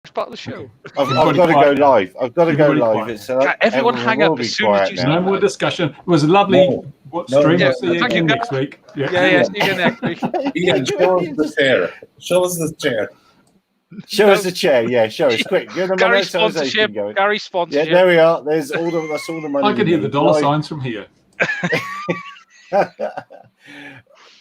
It's part of the show. I've got to go live. I've got to go live. It's everyone hang up as soon as you No more discussion. It was a lovely stream. Yeah, See you thank you, again guys. next week. Yeah, see you again next week. Ian, show us the chair. Show us the chair. Show us the chair. Yeah, show us quick. Get the Gary sponsorship. going. Gary sponsorship. Yeah, there we are. There's all the that's all the money. I can hear the dollar signs from here.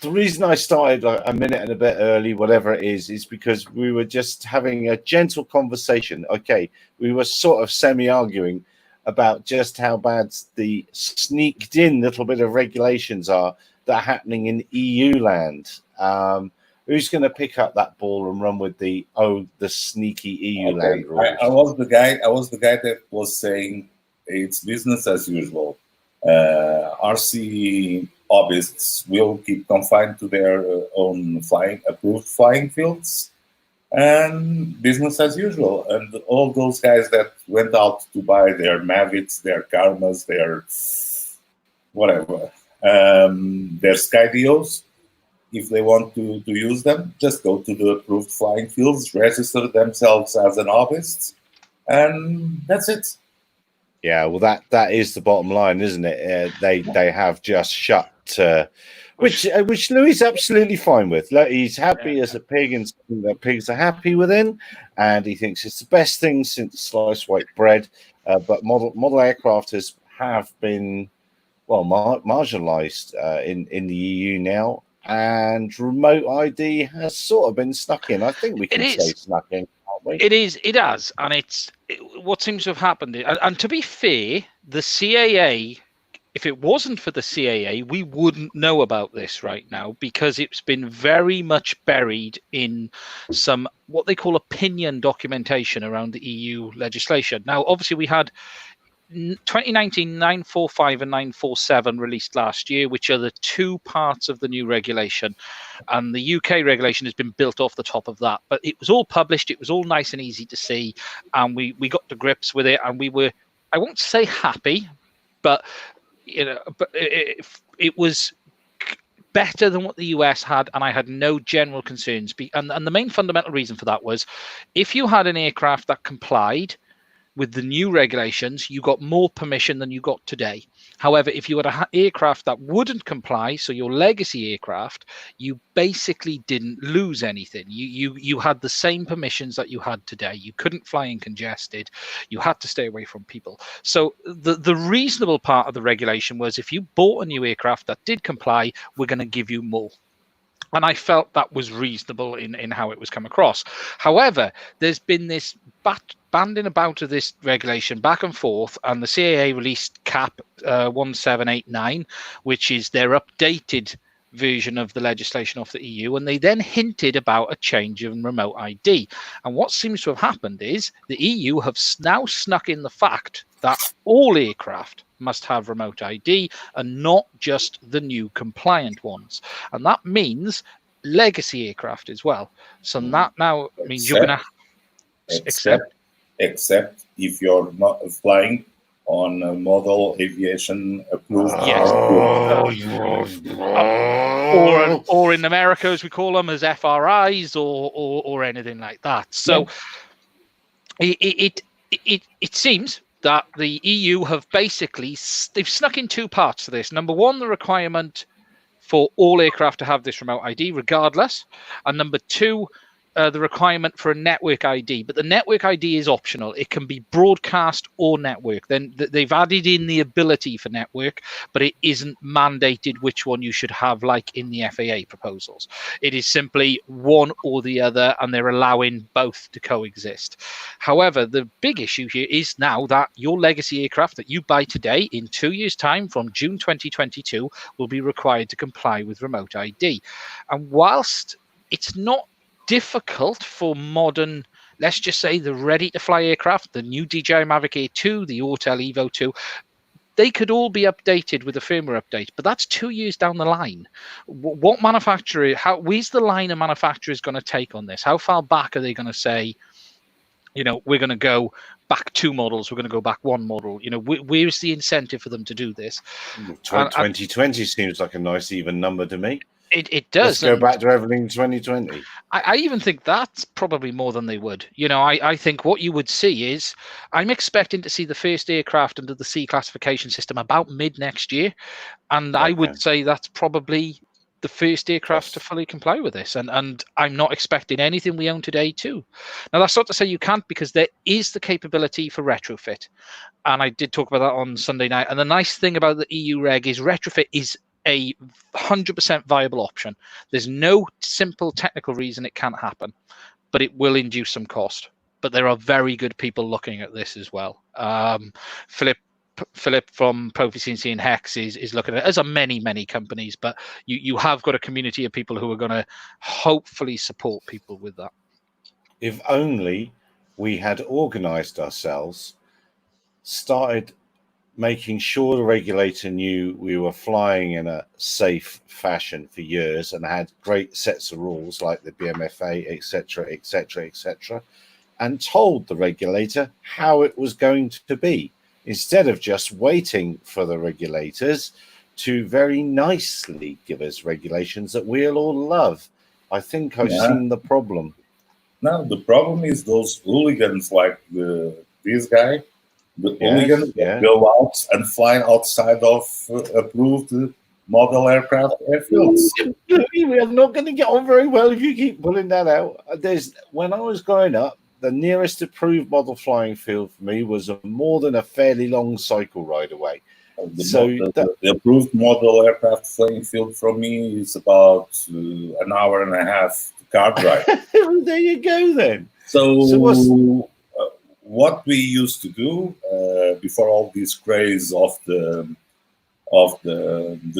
The reason I started like a minute and a bit early, whatever it is because we were just having a gentle conversation. Okay, we were sort of semi-arguing about just how bad the sneaked in little bit of regulations are that are happening in EU land. Who's going to pick up that ball and run with the sneaky EU land rules? I was the guy that was saying it's business as usual. RC hobbyists will keep confined to their own approved flying fields, and business as usual. And all those guys that went out to buy their Mavics, their Karmas, their whatever, their Skydios, if they want to use them, just go to the approved flying fields, register themselves as an hobbyist, and that's it. Yeah, well, that is the bottom line, isn't it? They have just shut, which Louis is absolutely fine with. He's happy as a pig, and that pigs are happy with him, and he thinks it's the best thing since sliced white bread. But model aircraft have been marginalised in the EU now, and remote ID has sort of been snuck in. I think we can say snuck in. It has, and what seems to have happened. And to be fair, the CAA, if it wasn't for the CAA, we wouldn't know about this right now, because it's been very much buried in some what they call opinion documentation around the EU legislation. Now, obviously, we had 2019 945 and 947 released last year, which are the two parts of the new regulation, and the UK regulation has been built off the top of that. But it was all published, it was all nice and easy to see, and we got to grips with it, and we were, I won't say happy, but it was better than what the US had, and I had no general concerns. And the main fundamental reason for that was, if you had an aircraft that complied with the new regulations, you got more permission than you got today. However, if you had an aircraft that wouldn't comply, so your legacy aircraft, you basically didn't lose anything. You had the same permissions that you had today. You couldn't fly in congested. You had to stay away from people. So the reasonable part of the regulation was, if you bought a new aircraft that did comply, we're going to give you more. And I felt that was reasonable in how it was come across. However, there's been this banding about of this regulation back and forth, and the CAA released CAP 1789, which is their updated version of the legislation of the EU, and they then hinted about a change in remote ID. And what seems to have happened is the EU have now snuck in the fact that all aircraft must have remote ID, and not just the new compliant ones. And that means legacy aircraft as well. So that now means you're going to except if you're not flying on a model aviation approved. Or in America, as we call them, as FRIs or anything like that. So it seems that the EU have basically, they've snuck in two parts to this. Number one, the requirement for all aircraft to have this remote ID regardless. And number two, the requirement for a network ID. But the network ID is optional. It can be broadcast or network. Then they've added in the ability for network, but it isn't mandated which one you should have, like in the FAA proposals. It is simply one or the other, and they're allowing both to coexist. However, the big issue here is now that your legacy aircraft that you buy today, in 2 years' time, from June 2022, will be required to comply with remote ID. And whilst it's not difficult for modern, let's just say, the ready-to-fly aircraft, the new DJI Mavic Air 2, the Autel Evo 2, they could all be updated with a firmware update, but that's 2 years down the line. What manufacturer, where's the line of manufacturers going to take on this? How far back are they going to say, we're going to go back 2 models, we're going to go back 1 model? Where's the incentive for them to do this? 2020 seems like a nice even number to me. It does. Let's go back to everything 2020. I even think that's probably more than they would. I think what you would see is I'm expecting to see the first aircraft under the C classification system about mid next year. And I would say that's probably the first aircraft to fully comply with this. And I'm not expecting anything we own today too. Now, that's not to say you can't, because there is the capability for retrofit. And I did talk about that on Sunday night. And the nice thing about the EU reg is retrofit is a 100% viable option. There's no simple technical reason it can't happen, but it will induce some cost. But there are very good people looking at this as well. Philip from ProFCNC and Hex is looking at it, as are many companies, but you have got a community of people who are going to hopefully support people with that. If only we had organized ourselves, started making sure the regulator knew we were flying in a safe fashion for years and had great sets of rules like the BMFA, etc., and told the regulator how it was going to be, instead of just waiting for the regulators to very nicely give us regulations that we'll all love. I think I've seen the problem. No, the problem is those hooligans like this guy. The hooligans that go out and fly outside of approved model aircraft airfields. We are not going to get on very well if you keep pulling that out. When I was growing up, the nearest approved model flying field for me was more than a fairly long cycle ride away. The approved model aircraft flying field from me is about an hour and a half car drive. There you go then. So what we used to do before all this craze of the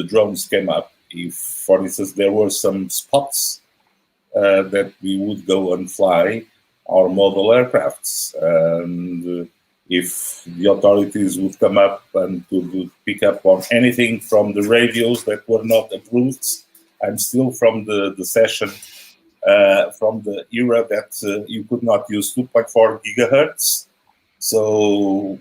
drones came up, if, for instance, there were some spots that we would go and fly our model aircrafts, and if the authorities would come up and to pick up on anything from the radios that were not approved, and still from the session from the era that you could not use 2.4 gigahertz. So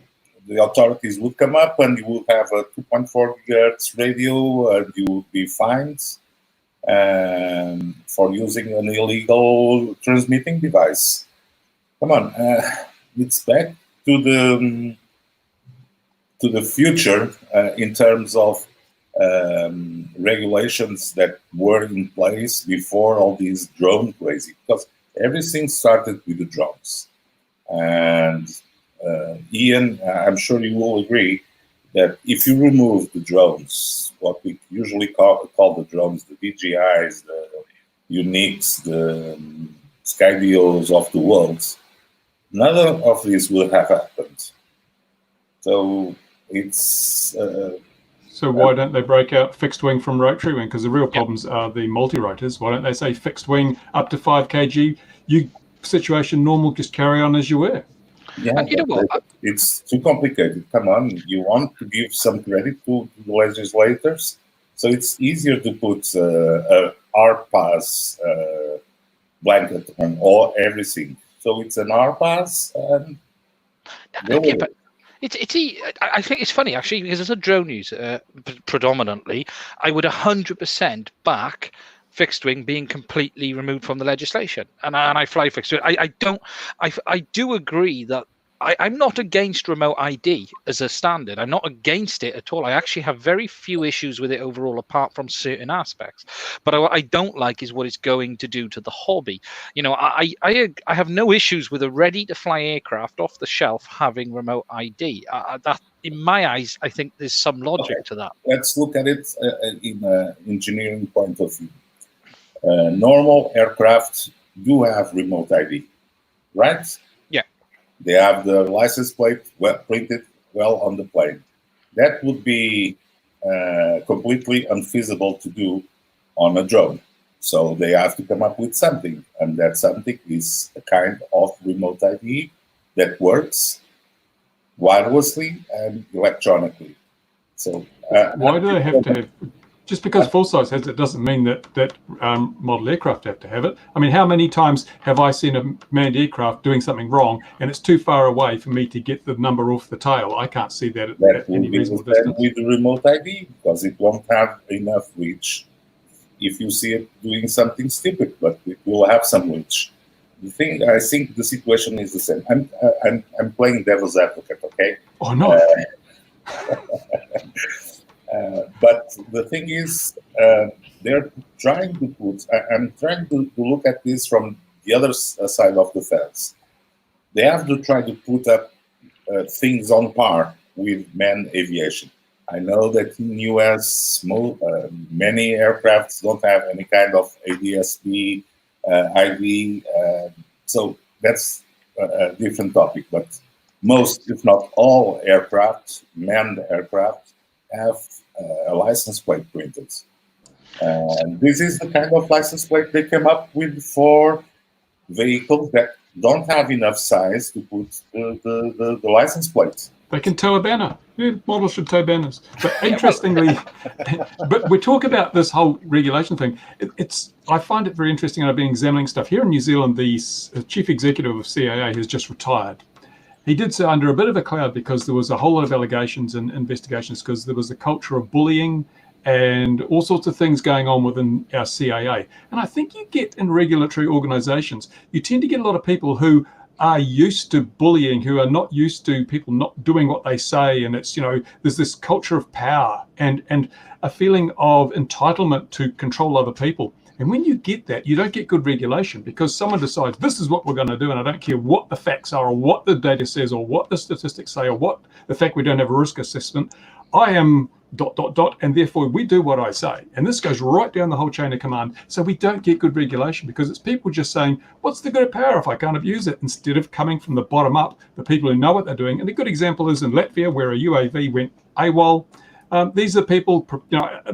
the authorities would come up and you would have a 2.4 gigahertz radio and you would be fined for using an illegal transmitting device. Come on, it's back to the future in terms of regulations that were in place before all these drone crazy, because everything started with the drones. And Ian, I'm sure you will agree that if you remove the drones, what we usually call the drones, the DJIs, the Uniques, the Skydios of the world, none of this will have happened. So it's... So why don't they break out fixed wing from rotary wing? Because the real problems are the multi-rotors. Why don't they say fixed wing up to 5 kg? You situation normal, just carry on as you were. Yeah, you know what? It's too complicated. Come on, you want to give some credit to the legislators, so it's easier to put a RPAS blanket on all everything. So it's an RPAS. I think it's funny actually, because as a drone user predominantly, I would 100% back fixed wing being completely removed from the legislation, and I fly fixed wing. I do agree that I'm not against remote ID as a standard. I'm not against it at all. I actually have very few issues with it overall, apart from certain aspects. But what I don't like is what it's going to do to the hobby. You know, I have no issues with a ready-to-fly aircraft off the shelf having remote ID. That, in my eyes, I think there's some logic to that. Let's look at it in an engineering point of view. Normal aircraft do have remote ID, right? Yeah. They have the license plate printed well on the plane. That would be completely unfeasible to do on a drone. So they have to come up with something, and that something is a kind of remote ID that works wirelessly and electronically. So why do they have to have? Just because full size has it doesn't mean that model aircraft have to have it. I mean, how many times have I seen a manned aircraft doing something wrong and it's too far away for me to get the number off the tail? I can't see that at any reasonable distance. With the remote ID, because it won't have enough reach if you see it doing something stupid, but it will have some reach. I think the situation is the same. I'm playing devil's advocate, okay? Oh no! But the thing is, they're trying to put. I'm trying to look at this from the other side of the fence. They have to try to put up things on par with manned aviation. I know that in US, many aircrafts don't have any kind of ADS-B, IV, so that's a different topic. But most, if not all, manned aircraft, have a license plate printed. And this is the kind of license plate they came up with for vehicles that don't have enough size to put the license plates. They can tow a banner. Yeah, models should tow banners. But interestingly, but we talk about this whole regulation thing. I find it very interesting. I've been examining stuff here in New Zealand. The chief executive of CAA has just retired. He did so under a bit of a cloud because there was a whole lot of allegations and investigations because there was a culture of bullying and all sorts of things going on within our CAA. And I think you get in regulatory organizations, you tend to get a lot of people who are used to bullying, who are not used to people not doing what they say. And it's, there's this culture of power and a feeling of entitlement to control other people. And when you get that, you don't get good regulation because someone decides this is what we're going to do. And I don't care what the facts are or what the data says or what the statistics say or what the fact we don't have a risk assessment. I am ... and therefore we do what I say. And this goes right down the whole chain of command. So we don't get good regulation because it's people just saying, what's the good of power if I can't abuse it? Instead of coming from the bottom up, the people who know what they're doing. And a good example is in Latvia where a UAV went AWOL. These are people,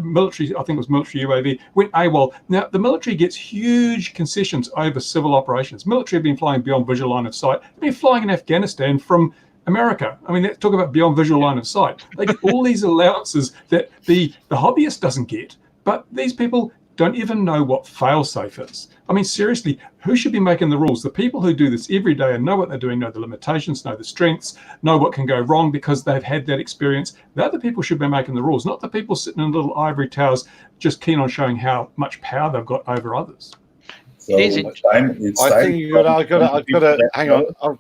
military, I think it was military UAV, went AWOL. Now, the military gets huge concessions over civil operations. Military have been flying beyond visual line of sight. They've been flying in Afghanistan from America. I mean, let's talk about beyond visual line of sight. They get all these allowances that the hobbyist doesn't get, but these people don't even know what fail-safe is. I mean, seriously, who should be making the rules? The people who do this every day and know what they're doing, know the limitations, know the strengths, know what can go wrong because they've had that experience. They're the people who should be making the rules, not the people sitting in little ivory towers just keen on showing how much power they've got over others. So It is hang on.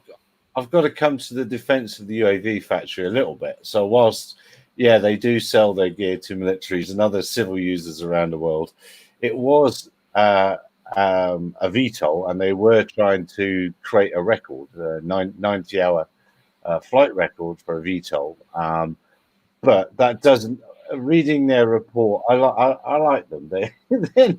I've got to come to the defense of the UAV factory a little bit. So whilst, they do sell their gear to militaries and other civil users around the world, it was a VTOL, and they were trying to create a record, a 90-hour flight record for a VTOL. But that doesn't. Reading their report, I like them. They're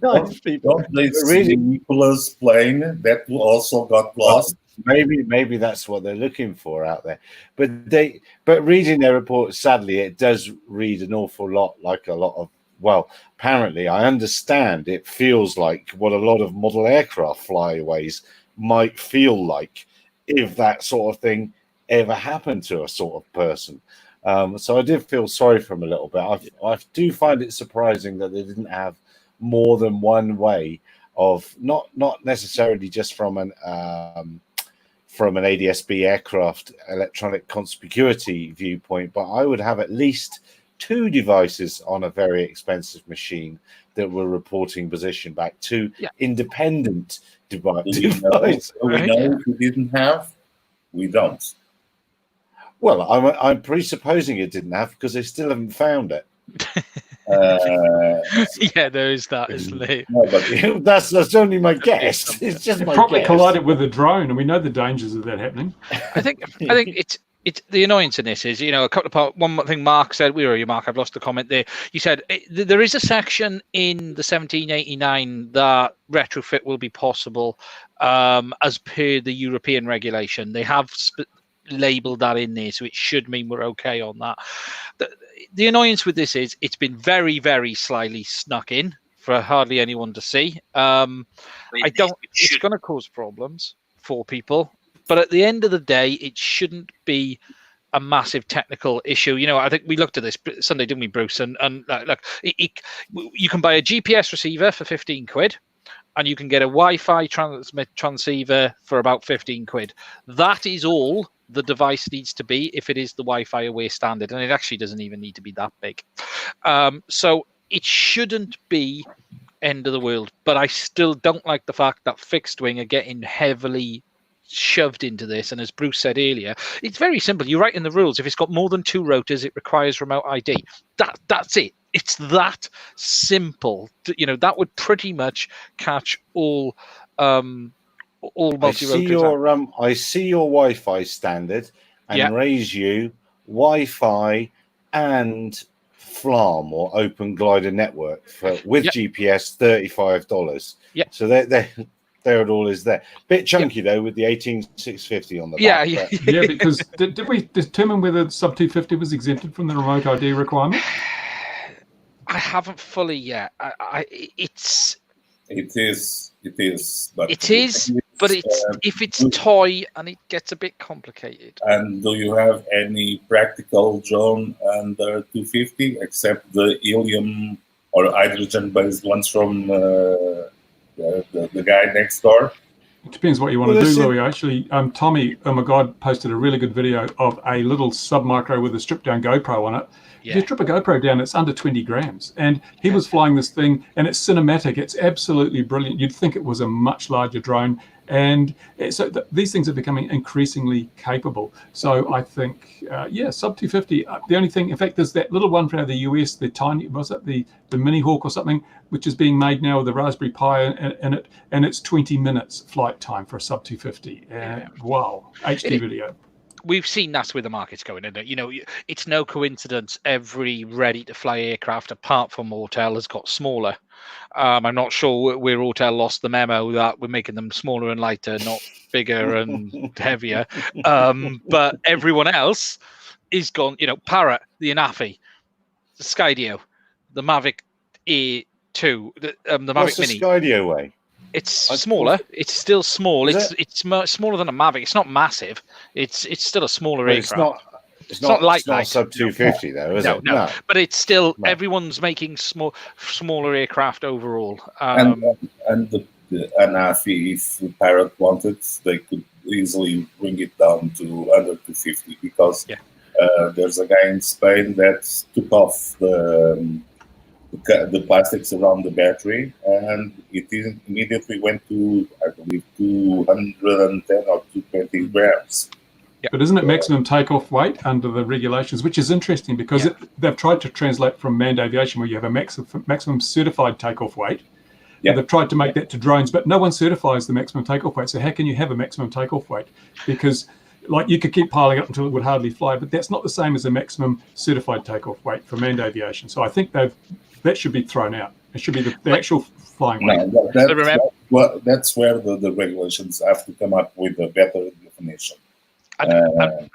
nice people. Don't they see Nicola's plane that also got lost? Maybe that's what they're looking for out there. But reading their report, sadly, it does read an awful lot like a lot of. Well, apparently, I understand it feels like what a lot of model aircraft flyaways might feel like if that sort of thing ever happened to a sort of person. So I did feel sorry for him a little bit. I do find it surprising that they didn't have more than one way of not necessarily just from an ADS-B aircraft electronic conspicuity viewpoint, but I would have at least two devices on a very expensive machine that were reporting position back to independent devices. We know if we didn't have, we don't. Well, I'm presupposing it didn't have because they still haven't found it. There is that, isn't it? No, but that's only my guess. It's just my probably guess. Collided with a drone, and we know the dangers of that happening. I think it's the annoyance in this is, a couple of parts. One thing Mark said, where are you, Mark? I've lost the comment there. You said there is a section in the 1789 that retrofit will be possible as per the European regulation. They have labeled that in there, so it should mean we're okay on that. The annoyance with this is it's been very, very slyly snuck in for hardly anyone to see. It's going to cause problems for people, but at the end of the day, it shouldn't be a massive technical issue. I think we looked at this Sunday, didn't we, Bruce? And look, you can buy a GPS receiver for 15 quid. And you can get a Wi-Fi transceiver for about 15 quid. That is all the device needs to be if it is the Wi-Fi aware standard. And it actually doesn't even need to be that big. So it shouldn't be end of the world. But I still don't like the fact that fixed wing are getting heavily shoved into this. And as Bruce said earlier, it's very simple. You write in the rules, if it's got more than 2 rotors, it requires remote ID. That's it. It's that simple. You know, that would pretty much catch all multi-rotors. I see your Wi-Fi standard and raise you Wi-Fi and FLAM or Open Glider Network with GPS, $35. Yeah. So there it all is there. Bit chunky though with the 18650 on the back. Yeah, because did we determine whether sub 250 was exempted from the remote ID requirement? I haven't fully yet. It is, but if it's toy and it gets a bit complicated. And do you have any practical drone under 250 except the helium or hydrogen-based ones from the guy next door? It depends what you want to do, Louis. Actually, Tommy, oh my God, posted a really good video of a little sub-micro with a stripped-down GoPro on it. Yeah. If you strip a GoPro down, it's under 20 grams. And he was flying this thing, and it's cinematic. It's absolutely brilliant. You'd think it was a much larger drone. And so these things are becoming increasingly capable. So I think, sub 250. The only thing, in fact, there's that little one from the US, the tiny, was it the Mini Hawk or something, which is being made now with the Raspberry Pi in it, and it's 20 minutes flight time for a sub 250. Wow, HD video. We've seen that's where the market's going, isn't it? You know, it's no coincidence every ready-to-fly aircraft, apart from Autel, has got smaller. I'm not sure where Autel lost the memo that we're making them smaller and lighter, not bigger and heavier. But everyone else is gone. You know, Parrot, the Anafi, the Skydio, the Mavic Air 2, the Mavic Mini. Skydio way? It's smaller. It's still small. It's smaller than a Mavic. It's not massive. It's still a smaller aircraft. It's not light. It's not sub 250 though, is it? No. But it's still everyone's making smaller aircraft overall. And the Anafi, if the Parrot wanted, they could easily bring it down to under 250 because there's a guy in Spain that took off the plastics around the battery, and it immediately went to, I believe, 210 or 220 grams. Yeah. But isn't it maximum takeoff weight under the regulations, which is interesting because they've tried to translate from manned aviation where you have a maximum certified takeoff weight. Yeah. They've tried to make that to drones, but no one certifies the maximum takeoff weight. So how can you have a maximum takeoff weight? Because like you could keep piling up until it would hardly fly, but that's not the same as a maximum certified takeoff weight for manned aviation. So I think that should be thrown out. It should be the actual flying weight. That's where the regulations have to come up with a better definition. And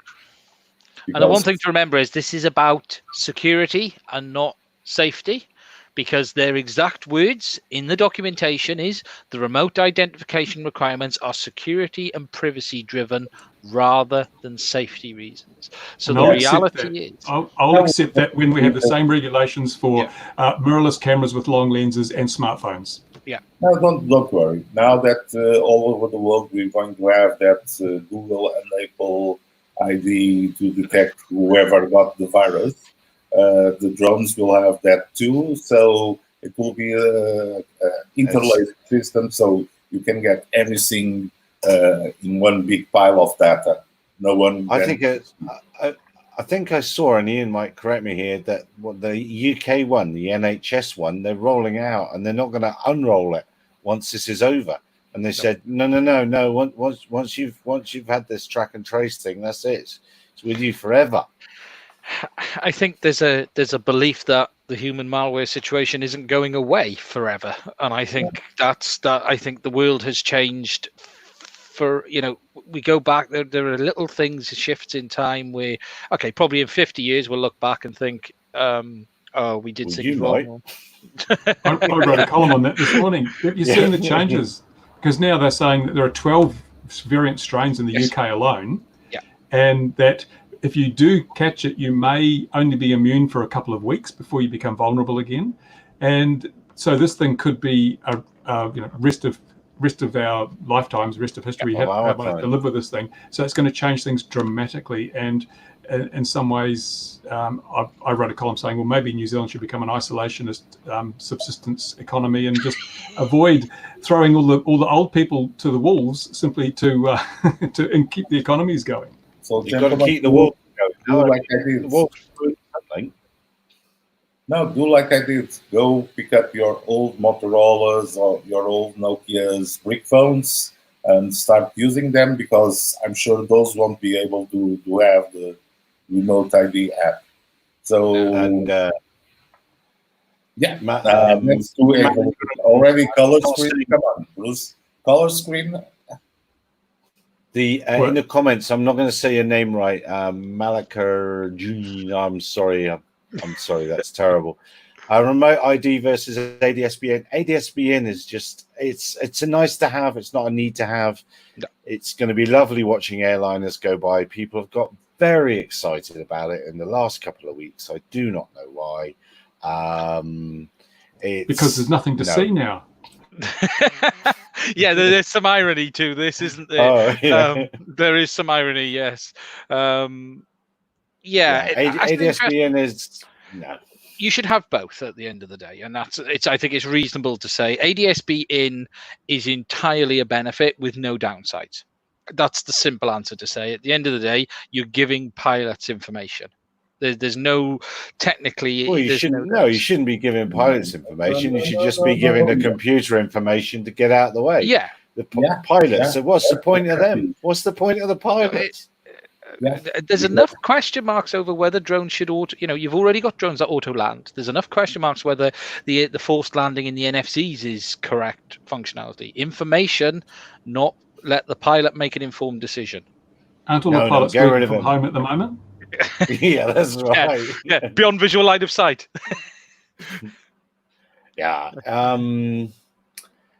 the one thing to remember is this is about security and not safety, because their exact words in the documentation is the remote identification requirements are security and privacy driven rather than safety reasons. So the reality is... I'll accept that when we have the same regulations for mirrorless cameras with long lenses and smartphones. Yeah. No, don't worry. Now that all over the world we're going to have that Google enable ID to detect whoever got the virus, the drones will have that too. So it will be an interlaced system, so you can get everything in one big pile of data. No one. I think I saw, and Ian might correct me here, that the UK one, the NHS one, they're rolling out, and they're not going to unroll it once this is over. And they said, no. Once you've had this track and trace thing, that's it. It's with you forever. I think there's a belief that the human malware situation isn't going away forever, and I think I think the world has changed. For we go back. There are little things, shifts in time where, probably in 50 years we'll look back and think, we did things wrong. I wrote a column on that this morning. You're seeing the changes because now they're saying that there are 12 variant strains in the UK alone, and that if you do catch it, you may only be immune for a couple of weeks before you become vulnerable again. And so this thing could be rest of our lifetimes, rest of history, have to live with this thing. So it's going to change things dramatically. And in some ways, I wrote a column saying, well, maybe New Zealand should become an isolationist subsistence economy and just avoid throwing all the old people to the wolves simply to and keep the economies going. So You've got to keep the wolves going. Do like I did. The wolves do something. No, do like I did. Go pick up your old Motorola's or your old Nokia's brick phones and start using them, because I'm sure those won't be able to have the remote ID app. So let's do it. Already color screen. Come on, Bruce. Color screen. In the comments, I'm not going to say your name right. Malakar Junior. I'm sorry. I'm sorry. That's terrible. Remote ID versus ADSBN. ADSBN is just it's a nice to have. It's not a need to have. No. It's going to be lovely watching airliners go by. People have got very excited about it in the last couple of weeks. I do not know why. Because there's nothing to see now. Yeah, there's some irony to this, isn't there? Oh, yeah. There is some irony, yes. ADSBN is no. You should have both at the end of the day, and I think it's reasonable to say ADSB in is entirely a benefit with no downsides. That's the simple answer to say. At the end of the day, you're giving pilots information. There's no technically. Well, you shouldn't be giving pilots information. You should just be giving the computer information to get out of the way. Yeah. The pilots. So what's the point of them? What's the point of the pilots? There's enough question marks over whether drones should auto. You've already got drones that auto land. There's enough question marks whether the forced landing in the NFCs is correct functionality. Information, not let the pilot make an informed decision. Aren't all the pilots working from home at the moment? Yeah, that's right. Yeah, beyond visual line of sight. Yeah.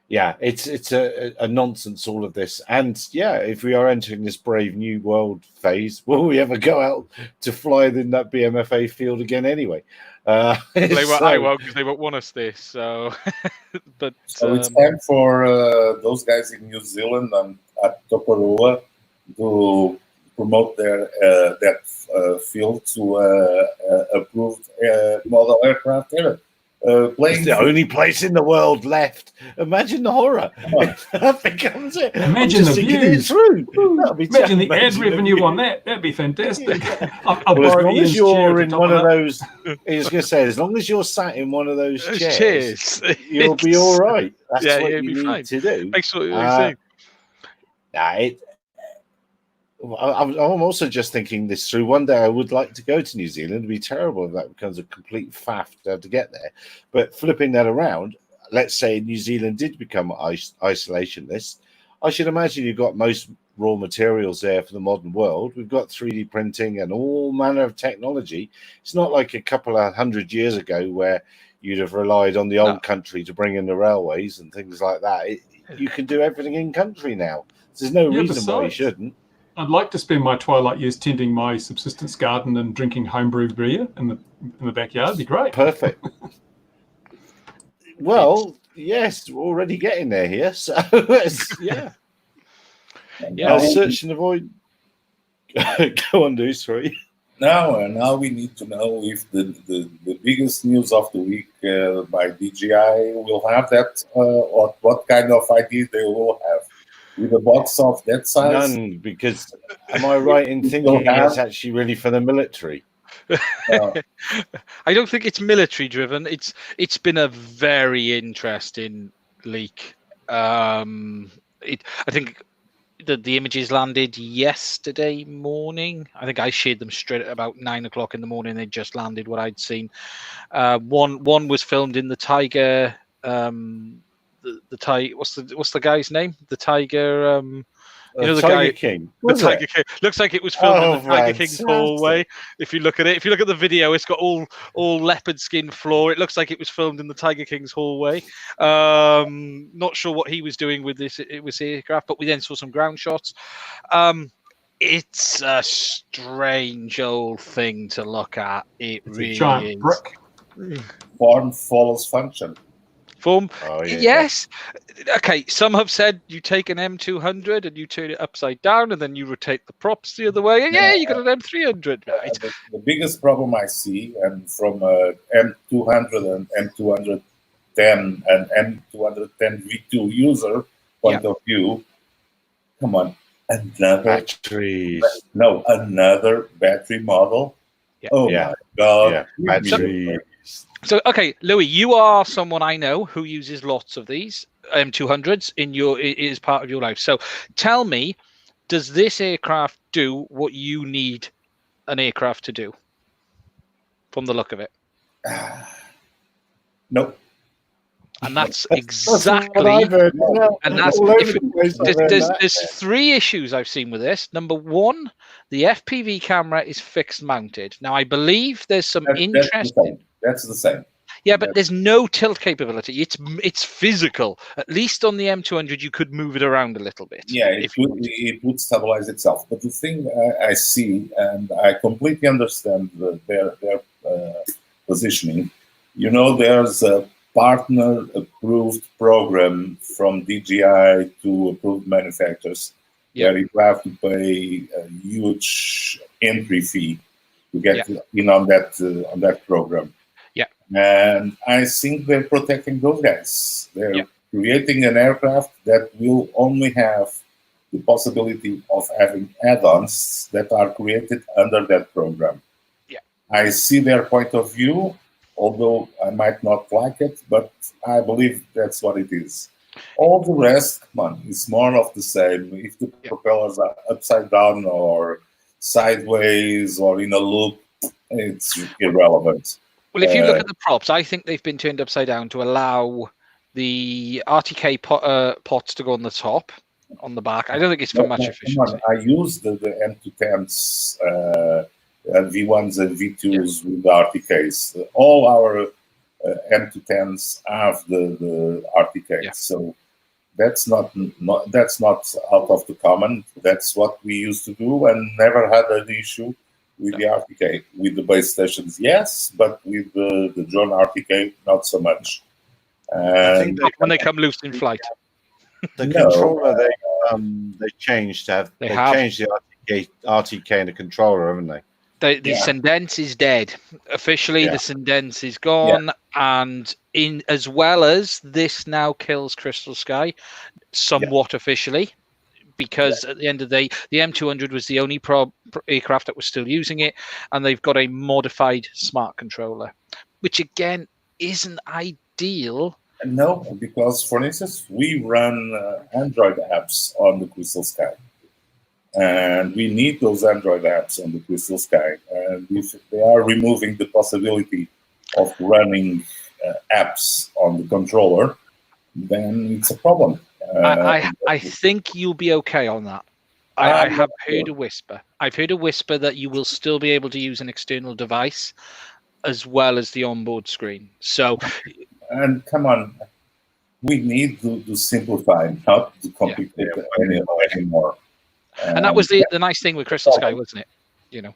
Yeah, it's a nonsense, all of this. And yeah, if we are entering this brave new world phase, will we ever go out to fly in that BMFA field again anyway? I won't, because they won't want us this. So, but it's time for those guys in New Zealand and at Tokoroa to promote that field to approved model aircraft era. It's the only place in the world left. Imagine the horror. That becomes it. Imagine the views. Imagine the ad revenue view on that. That'd be fantastic. As long as you're in one of those, I was going to say, as long as you're sat in one of those chairs, you'll be all right. That's what you need to do. Thanks for what you're saying. I'm also just thinking this through. One day I would like to go to New Zealand. It'd be terrible if that becomes a complete faff to have to get there. But flipping that around, let's say New Zealand did become isolationist. I should imagine you've got most raw materials there for the modern world. We've got 3D printing and all manner of technology. It's not like a couple of 100 years ago where you'd have relied on the old country to bring in the railways and things like that. You can do everything in country now. There's no reason why you shouldn't. I'd like to spend my twilight years tending my subsistence garden and drinking homebrew beer in the backyard. It'd be great. Perfect. Well, yes, we're already getting there here. So, yeah. Yeah. Search and avoid. Go on, do sorry. Now we need to know if the biggest news of the week by DJI will have that, or what kind of ID they will have. With a box of that size? None, because am I right in thinking it's actually really for the military? I don't think it's military driven. It's been a very interesting leak. I think the images landed yesterday morning. I think I shared them straight at about 9 o'clock in the morning. They just landed what I'd seen. One was filmed in the Tiger. The tiger. What's the guy's name? The Tiger. The Tiger King. The Tiger King. Looks like it was filmed in the Tiger King's hallway. If you look at the video, it's got all leopard skin floor. It looks like it was filmed in the Tiger King's hallway. Not sure what he was doing with this. It was aircraft, but we then saw some ground shots. It's a strange old thing to look at. It's really a giant brick. Form follows function. Foam. Oh, yeah. Yes. Okay. Some have said you take an M200 and you turn it upside down, and then you rotate the props the other way. And yeah, you got an M300, right? The biggest problem I see, and from M200 and M210 and M210 V2 user point of view, come on, another battery model. Yeah. Oh my God! Yeah. Batteries. So, okay, Louis, you are someone I know who uses lots of these M200s is part of your life. So, tell me, does this aircraft do what you need an aircraft to do? From the look of it, Nope. and that's exactly. And that's there's three issues I've seen with this. Number one, the FPV camera is fixed mounted. Now, I believe there's some interesting. That's the same. Yeah, but there's no tilt capability. It's physical. At least on the M200, you could move it around a little bit. Yeah, it would stabilize itself. But the thing I see, and I completely understand their positioning. You know, there's a partner-approved program from DJI to approved manufacturers where you have to pay a huge entry fee to get in on that program. And I think they're protecting those guys. They're creating an aircraft that will only have the possibility of having add-ons that are created under that program. I see their point of view, although I might not like it, but I believe that's what it is. All the rest, come on, it's more of the same. If the propellers are upside down or sideways or in a loop, it's irrelevant. Well, if you look at the props, I think they've been turned upside down to allow the RTK pots to go on the top, on the back. I don't think it's for much efficiency. I use the M210s, V1s and V2s with the RTKs. All our M210s have the RTKs, so that's not out of the common. That's what we used to do, and never had an issue with the RTK. With the base stations, yes, but with the drone RTK, not so much. And when they come loose in flight, the controller they changed to have changed the RTK in the controller, haven't they? The Sendense is dead officially. The Sendense is gone, and in as well as this now kills Crystal Sky somewhat officially. Because at the end of the day, the M200 was the only aircraft that was still using it, and they've got a modified smart controller, which again isn't ideal. No, because for instance, we run Android apps on the Crystal Sky, and we need those Android apps on the Crystal Sky. And if they are removing the possibility of running apps on the controller, then it's a problem. I think you'll be okay on that. I have heard a whisper. I've heard a whisper that you will still be able to use an external device as well as the onboard screen. So, and come on, we need to simplify, not to complicate anymore. And that was the nice thing with Crystal Sky, wasn't it? You know.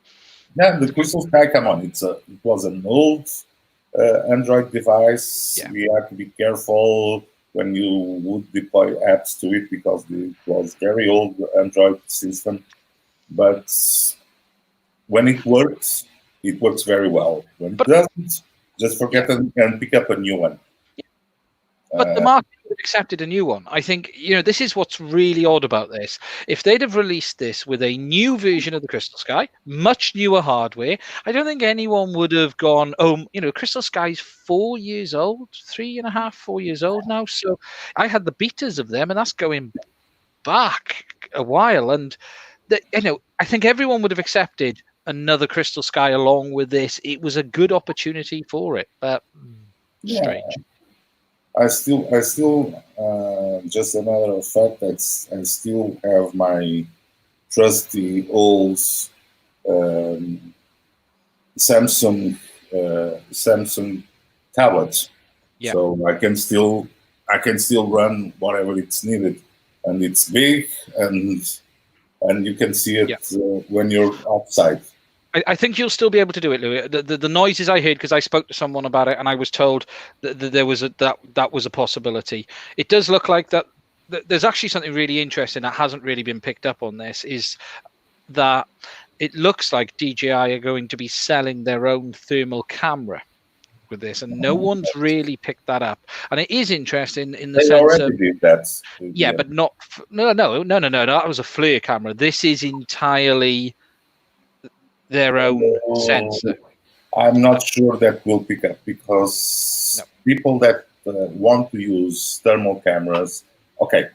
Yeah, the Crystal Sky. Come on, it was an old Android device. We have to be careful when you would deploy apps to it because it was very old Android system. But when it works very well. When it doesn't, just forget it and pick up a new one. But the market accepted a new one. I think, this is what's really odd about this. If they'd have released this with a new version of the Crystal Sky, much newer hardware, I don't think anyone would have gone, Crystal Sky's 4 years old, 3.5, 4 years old now. So I had the betas of them, and that's going back a while. And, I think everyone would have accepted another Crystal Sky along with this. It was a good opportunity for it, but strange. I still, just a matter of fact, I still have my trusty old Samsung tablet, so I can still run whatever it's needed, and it's big, and you can see it when you're outside. I think you'll still be able to do it, Louis. The noises I heard, because I spoke to someone about it, and I was told that there was that was a possibility. It does look like that. There's actually something really interesting that hasn't really been picked up on this, is that it looks like DJI are going to be selling their own thermal camera with this, and no one's really picked that up. And it is interesting in the They sense already of, did that. yeah, but not no. That was a FLIR camera. This is entirely their own sensor. I'm not sure that will pick up, because people that want to use thermal cameras, okay,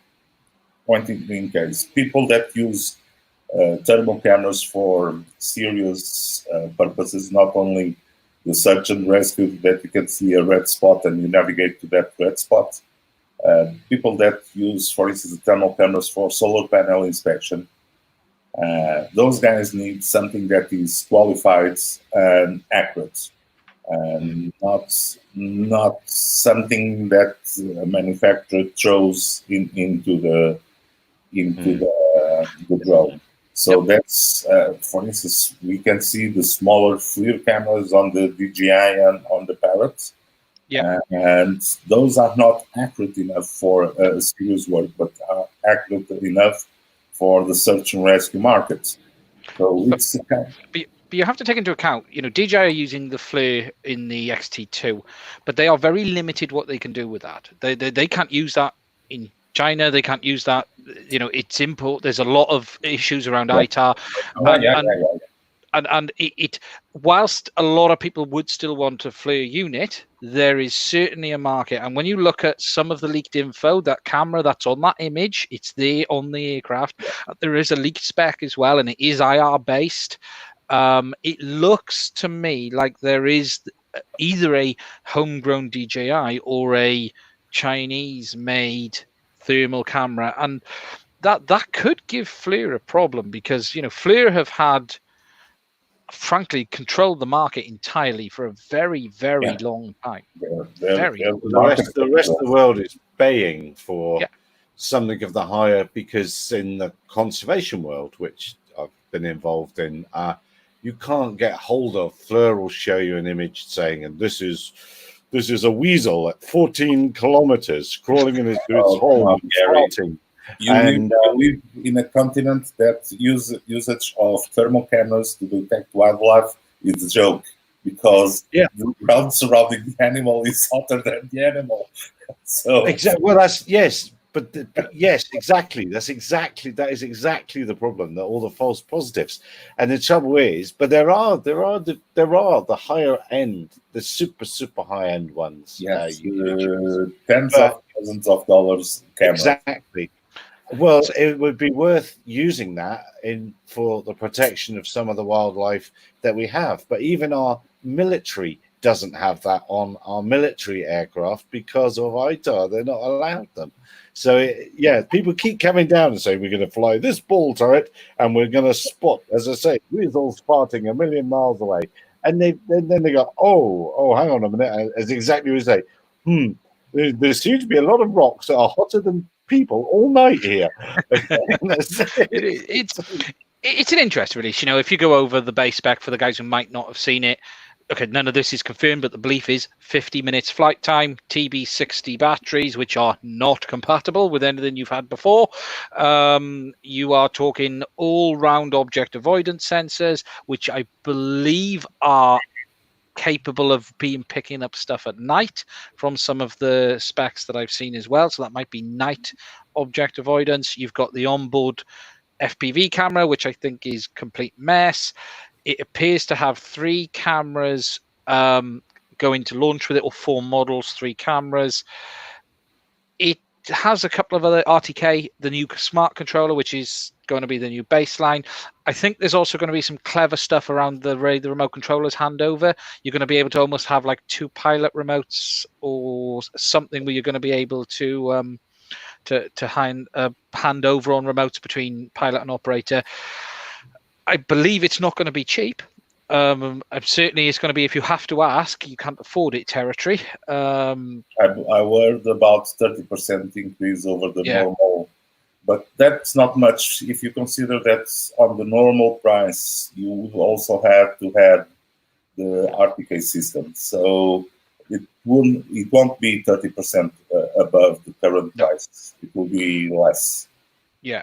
pointing in case, people that use thermal cameras for serious purposes, not only the search and rescue that you can see a red spot and you navigate to that red spot. People that use, for instance, thermal cameras for solar panel inspection, those guys need something that is qualified and accurate, and not something that a manufacturer throws into the drone. So that's, for instance, we can see the smaller FLIR cameras on the DJI and on the Parrot. Yeah. And those are not accurate enough for serious work, but are accurate enough for the search and rescue market. So it's but you have to take into account, DJI are using the FLIR in the XT2, but they are very limited what they can do with that. They can't use that in China. They can't use that. It's import. There's a lot of issues around ITAR, and it whilst a lot of people would still want a FLIR unit, there is certainly a market. And when you look at some of the leaked info, that camera that's on that image, it's there on the aircraft. There is a leaked spec as well, and it is IR based. It looks to me like there is either a homegrown DJI or a Chinese-made thermal camera, and that could give FLIR a problem, because FLIR have had, frankly, controlled the market entirely for a very, very long time. The rest of the world is baying for something of the higher, because in the conservation world, which I've been involved in, you can't get hold of. FLIR will show you an image saying, and this is a weasel at 14 kilometers crawling into its hole and fighting. You live in a continent that usage of thermal cameras to detect wildlife is a joke, because the ground surrounding the animal is hotter than the animal. So exactly. Well, yes, but yes, exactly. That is exactly the problem. That all the false positives, and the trouble is, but there are the higher end, the super high end ones. Yes, tens of thousands of dollars camera. Exactly. Well, it would be worth using that for the protection of some of the wildlife that we have. But even our military doesn't have that on our military aircraft because of ITAR. They're not allowed them. So, people keep coming down and saying, we're going to fly this ball turret and we're going to spot, as I say, weasels farting a million miles away. And then they go, oh, hang on a minute. As exactly as they say, there seems to be a lot of rocks that are hotter than people all night here. It's an interest release. If you go over the base spec for the guys who might not have seen it, okay, none of this is confirmed, but the belief is 50 minutes flight time, TB60 batteries, which are not compatible with anything you've had before. You are talking all-round object avoidance sensors, which I believe are capable of picking up stuff at night from some of the specs that I've seen as well. So that might be night object avoidance. You've got the onboard FPV camera, which I think is complete mess. It appears to have 3 cameras going to launch with it, or 4 models, 3 cameras. It has a couple of other RTK, the new smart controller, which is going to be the new baseline. I think there's also going to be some clever stuff around the way the remote controllers hand over. You're going to be able to almost have like 2 pilot remotes or something, where you're going to be able to hand over on remotes between pilot and operator. I believe it's not going to be cheap. Certainly it's going to be, if you have to ask, you can't afford it territory. I heard about 30% increase over the normal But that's not much if you consider that on the normal price, you would also have to have the RTK system. So it won't be 30% above the current price. It will be less. Yeah,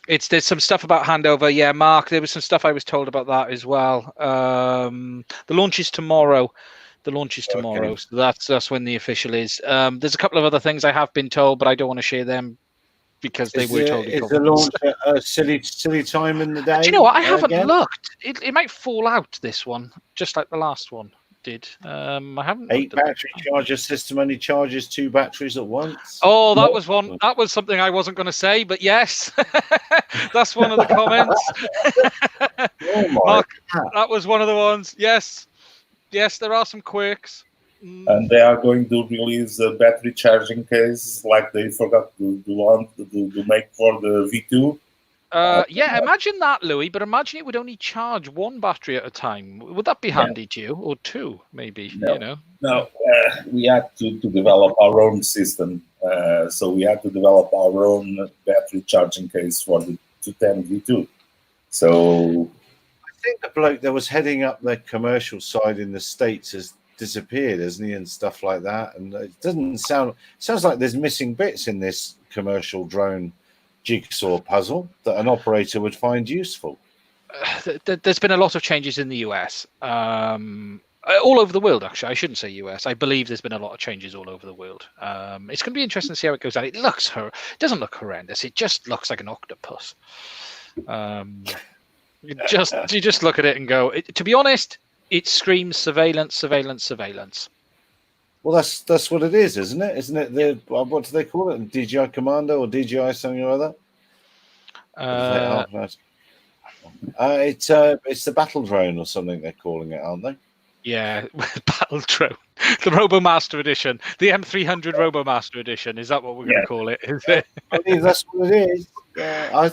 there's some stuff about handover. Yeah, Mark, there was some stuff I was told about that as well. The launch is tomorrow. Okay. So that's when the official is. There's a couple of other things I have been told, but I don't want to share them because they were totally Is the confidence. launch a silly time in the day? Do you know what? I haven't again? looked. It might fall out, this one, just like the last one did. I haven't. 8 battery charger system only charges 2 batteries at once. Oh, that was one. That was something I wasn't going to say, but yes, that's one of the comments. Oh my Mark, God. that was one of the ones. Yes, there are some quirks. And they are going to release a battery charging case like they forgot to make for the V2. Yeah, imagine that, Louis, but imagine it would only charge 1 battery at a time. Would that be handy to you? Or 2, maybe, you know? No, we had to develop our own system. So we had to develop our own battery charging case for the 210 V2. So I think the bloke that was heading up the commercial side in the States has disappeared, hasn't he, and stuff like that. And it sounds like there's missing bits in this commercial drone jigsaw puzzle that an operator would find useful. There's been a lot of changes in the US, all over the world. Actually, I shouldn't say US. I believe there's been a lot of changes all over the world. It's going to be interesting to see how it goes out. It doesn't look horrendous. It just looks like an octopus. You just look at it and go. To be honest, it screams surveillance. Well, that's what it is, isn't it? Isn't it what do they call it? DJI Commando or DJI something or other? It's the battle drone or something they're calling it, aren't they? Yeah, battle drone, the RoboMaster edition, the M300 RoboMaster edition. Is that what we're going to call it? Is it? I believe that's what it is. I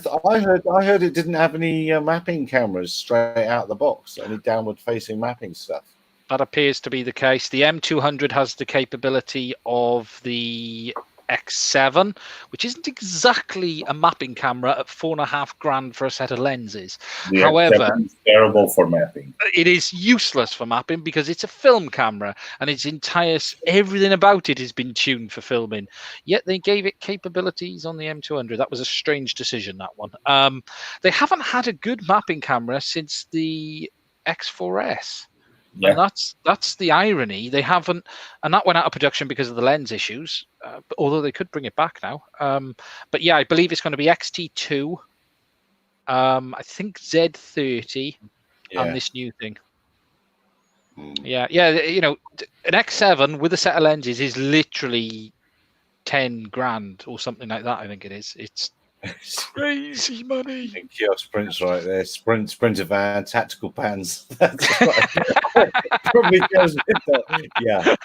heard it didn't have any mapping cameras straight out of the box, only downward-facing mapping stuff. That appears to be the case. The M200 has the capability of the X7, which isn't exactly a mapping camera at $4,500 for a set of lenses. However, it's terrible for mapping. It is useless for mapping because it's a film camera and everything about it has been tuned for filming. Yet they gave it capabilities on the M200. That was a strange decision, that one. They haven't had a good mapping camera since the X4S. Yeah. And that's the irony. They haven't, and that went out of production because of the lens issues. Although they could bring it back now. But yeah, I believe it's going to be XT2. I think Z30, and this new thing. Yeah. You know, an X7 with a set of lenses is literally $10,000 or something like that. I think it is. It's crazy money. Kiosk Sprint's right there. Sprinter van, tactical pans. That's right. Probably goes with that. Yeah.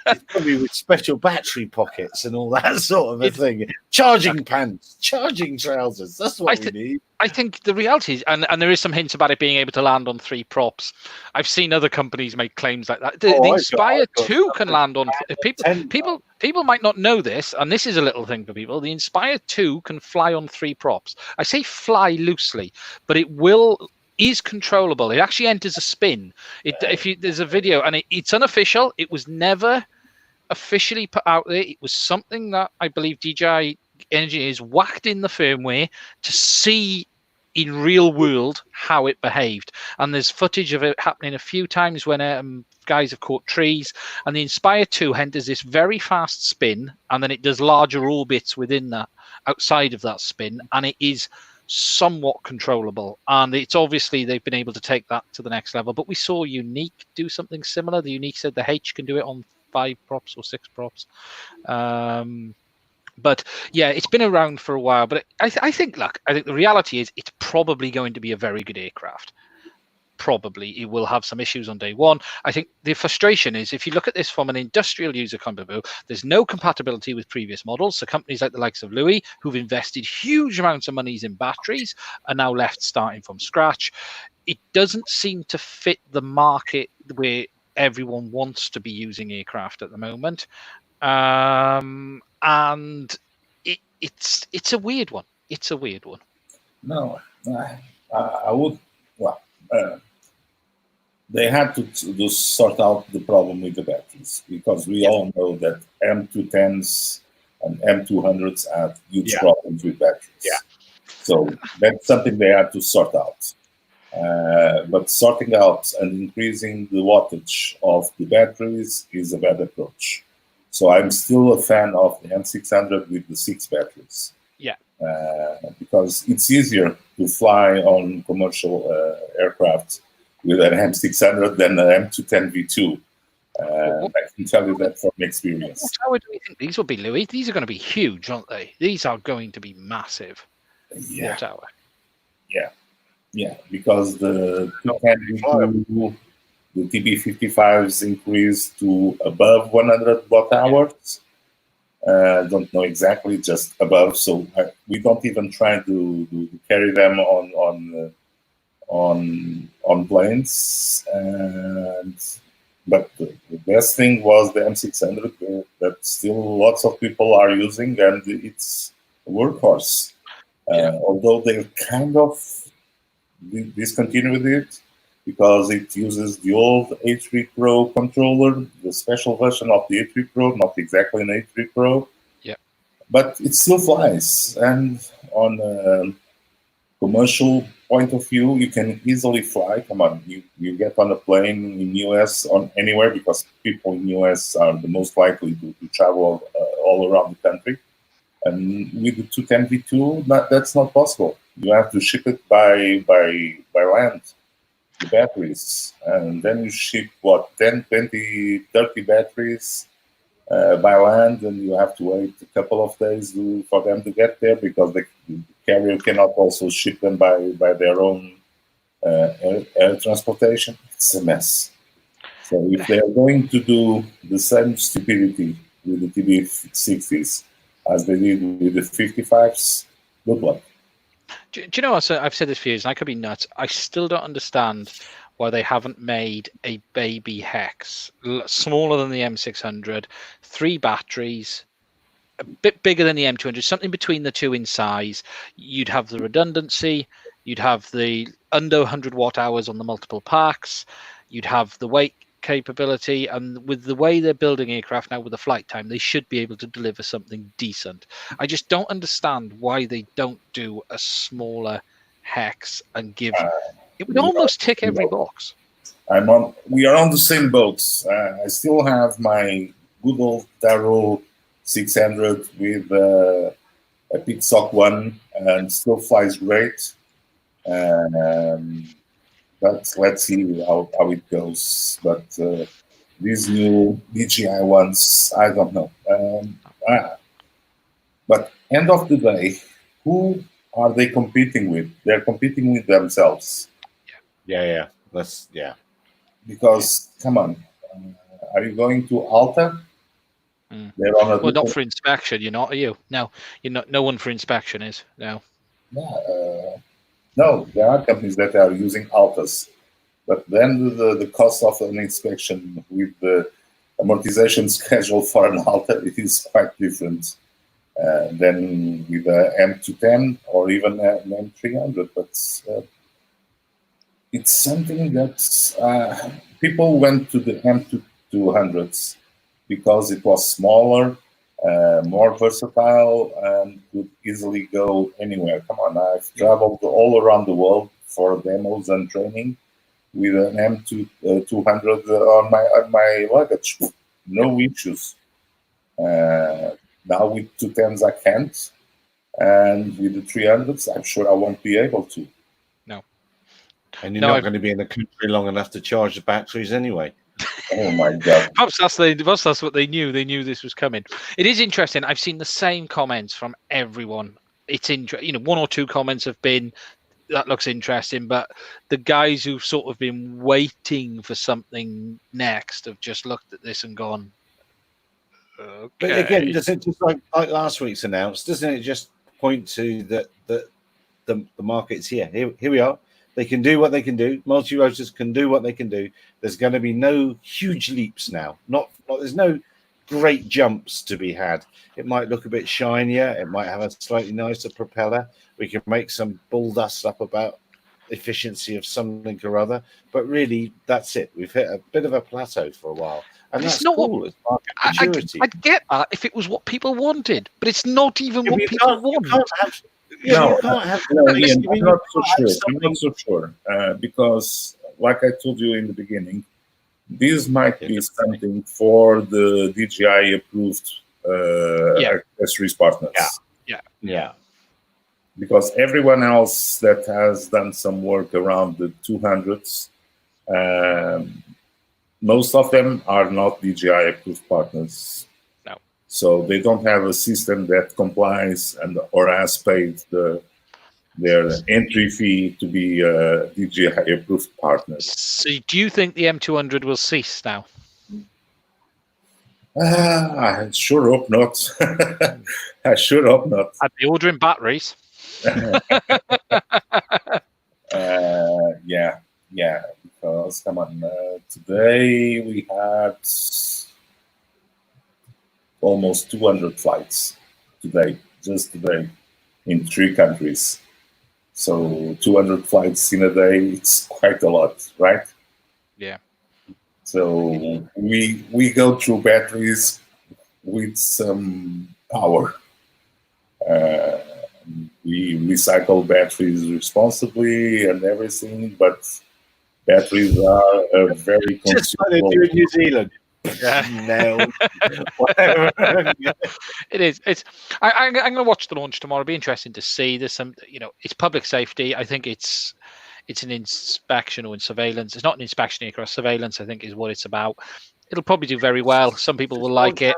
It's probably with special battery pockets and all that sort of a thing. Charging pants, charging trousers. That's what we need. I think the reality is, and there is some hints about it being able to land on 3 props. I've seen other companies make claims like that. The Inspire 2 can land on. People might not know this, and this is a little thing for people. The Inspire 2 can fly on 3 props. I say fly loosely, but it is controllable. It actually enters a spin. There's a video, and it's unofficial. It was never officially put out there. It was something that I believe DJI engineers whacked in the firmware to see in real world how it behaved. And there's footage of it happening a few times when guys have caught trees. And the Inspire 2 enters this very fast spin, and then it does larger orbits within that, outside of that spin, and it is somewhat controllable. And it's obviously they've been able to take that to the next level. But we saw Unique do something similar. The Unique said the H can do it on 5 props or 6 props. But yeah, it's been around for a while. But I think the reality is it's probably going to be a very good aircraft. Probably it will have some issues on day one. I think the frustration is, if you look at this from an industrial user point of view, there's no compatibility with previous models. So companies like the likes of Louis, who've invested huge amounts of monies in batteries, are now left starting from scratch. It doesn't seem to fit the market where everyone wants to be using aircraft at the moment. And it's a weird one. It's a weird one. No, I would. Well, they had to sort out the problem with the batteries, because we all know that M210s and M200s have huge problems with batteries. Yeah. So that's something they had to sort out. But sorting out and increasing the wattage of the batteries is a bad approach. So I'm still a fan of the M600 with the 6 batteries. Yeah. Because it's easier to fly on commercial aircraft with an M600 than an M210 V2. I can tell you that from experience. What tower do you think these will be, Louis? These are going to be huge, aren't they? These are going to be massive. Yeah. What tower? Yeah, because the 210 V2, the TB55s increased to above 100 watt hours. Don't know exactly, just above. So we don't even try to carry them on planes. But the best thing was the M600 that still lots of people are using, and it's a workhorse. Although they're kind of discontinued it, because it uses the old H3 Pro controller, the special version of the H3 Pro, not exactly an H3 Pro. Yeah. But it still flies, and on a commercial point of view, you can easily fly. Come on, you get on a plane in US on anywhere, because people in US are the most likely to travel all around the country. And with the 210 V2, that's not possible. You have to ship it by land, the batteries, and then you ship 10, 20, 30 batteries by land, and you have to wait a couple of days for them to get there, because the carrier cannot also ship them by their own air transportation. It's a mess. So if they are going to do the same stupidity with the TB60s as they did with the 55s, good luck. Do you know what? I've said this for years, and I could be nuts. I still don't understand why they haven't made a baby Hex smaller than the M600, 3 batteries, a bit bigger than the M200, something between the two in size. You'd have the redundancy, you'd have the under 100 watt hours on the multiple packs, you'd have the weight capability, and with the way they're building aircraft now with the flight time, they should be able to deliver something decent. I just don't understand why they don't do a smaller Hex and give it would almost tick every box. We are on the same boats. I still have my good old Taro 600 with a Pitsock one, and still flies great. But let's see how it goes. But these new DJI ones, I don't know. But end of the day, who are they competing with? They're competing with themselves. Yeah. Because, come on, are you going to Alta? They're on well, not for inspection, you're not, are you? No, you're not. No one for inspection is. No. No, there are companies that are using Altas. But then the cost of an inspection with the amortization schedule for an Alta, it is quite different than with a M210 or even an M300. But it's something that people went to the M200s because it was smaller, more versatile, and could easily go anywhere. Come on, I've traveled all around the world for demos and training with an M200 on my luggage, no issues. Now with 210s I can't, and with the 300s I'm sure I won't be able to. No. And you're not going to be in the country long enough to charge the batteries anyway. Oh my God! Perhaps that's what they knew. They knew this was coming. It is interesting. I've seen the same comments from everyone. It's interesting. One or two comments have been, that looks interesting, but the guys who've sort of been waiting for something next have just looked at this and gone, okay. But again, just like last week's announced, doesn't it just point to that the market's here? Here we are. They can do what they can do. Multi-rotors can do what they can do. There's going to be no huge leaps now. There's no great jumps to be had. It might look a bit shinier. It might have a slightly nicer propeller. We can make some bull dust up about efficiency of something or other, but really that's it. We've hit a bit of a plateau for a while, and that's cool. It's market maturity. I'd get that if it was what people wanted, but it's not even what people want. No, Ian, I'm not so sure. I'm not so sure because, like I told you in the beginning, this might be something for the DJI approved accessories partners. Yeah. Because everyone else that has done some work around the 200s, most of them are not DJI approved partners. No. So they don't have a system that complies or has paid their entry fee to be DJI approved partners. So do you think the M200 will cease now? I sure hope not. I sure hope not. I'd be ordering batteries. Yeah. Because come on, today we had almost 200 flights just today, in 3 countries. So 200 flights in a day, it's quite a lot, right? Yeah. So we go through batteries with some power. We recycle batteries responsibly and everything, but batteries are a very consumable. Just like they do in New Zealand. No, whatever. It is. I'm going to watch the launch tomorrow. It'll be interesting to see. There's some, it's public safety. I think it's an inspection or in surveillance. It's not an inspection aircraft. Surveillance, I think, is what it's about. It'll probably do very well. Some people will like it.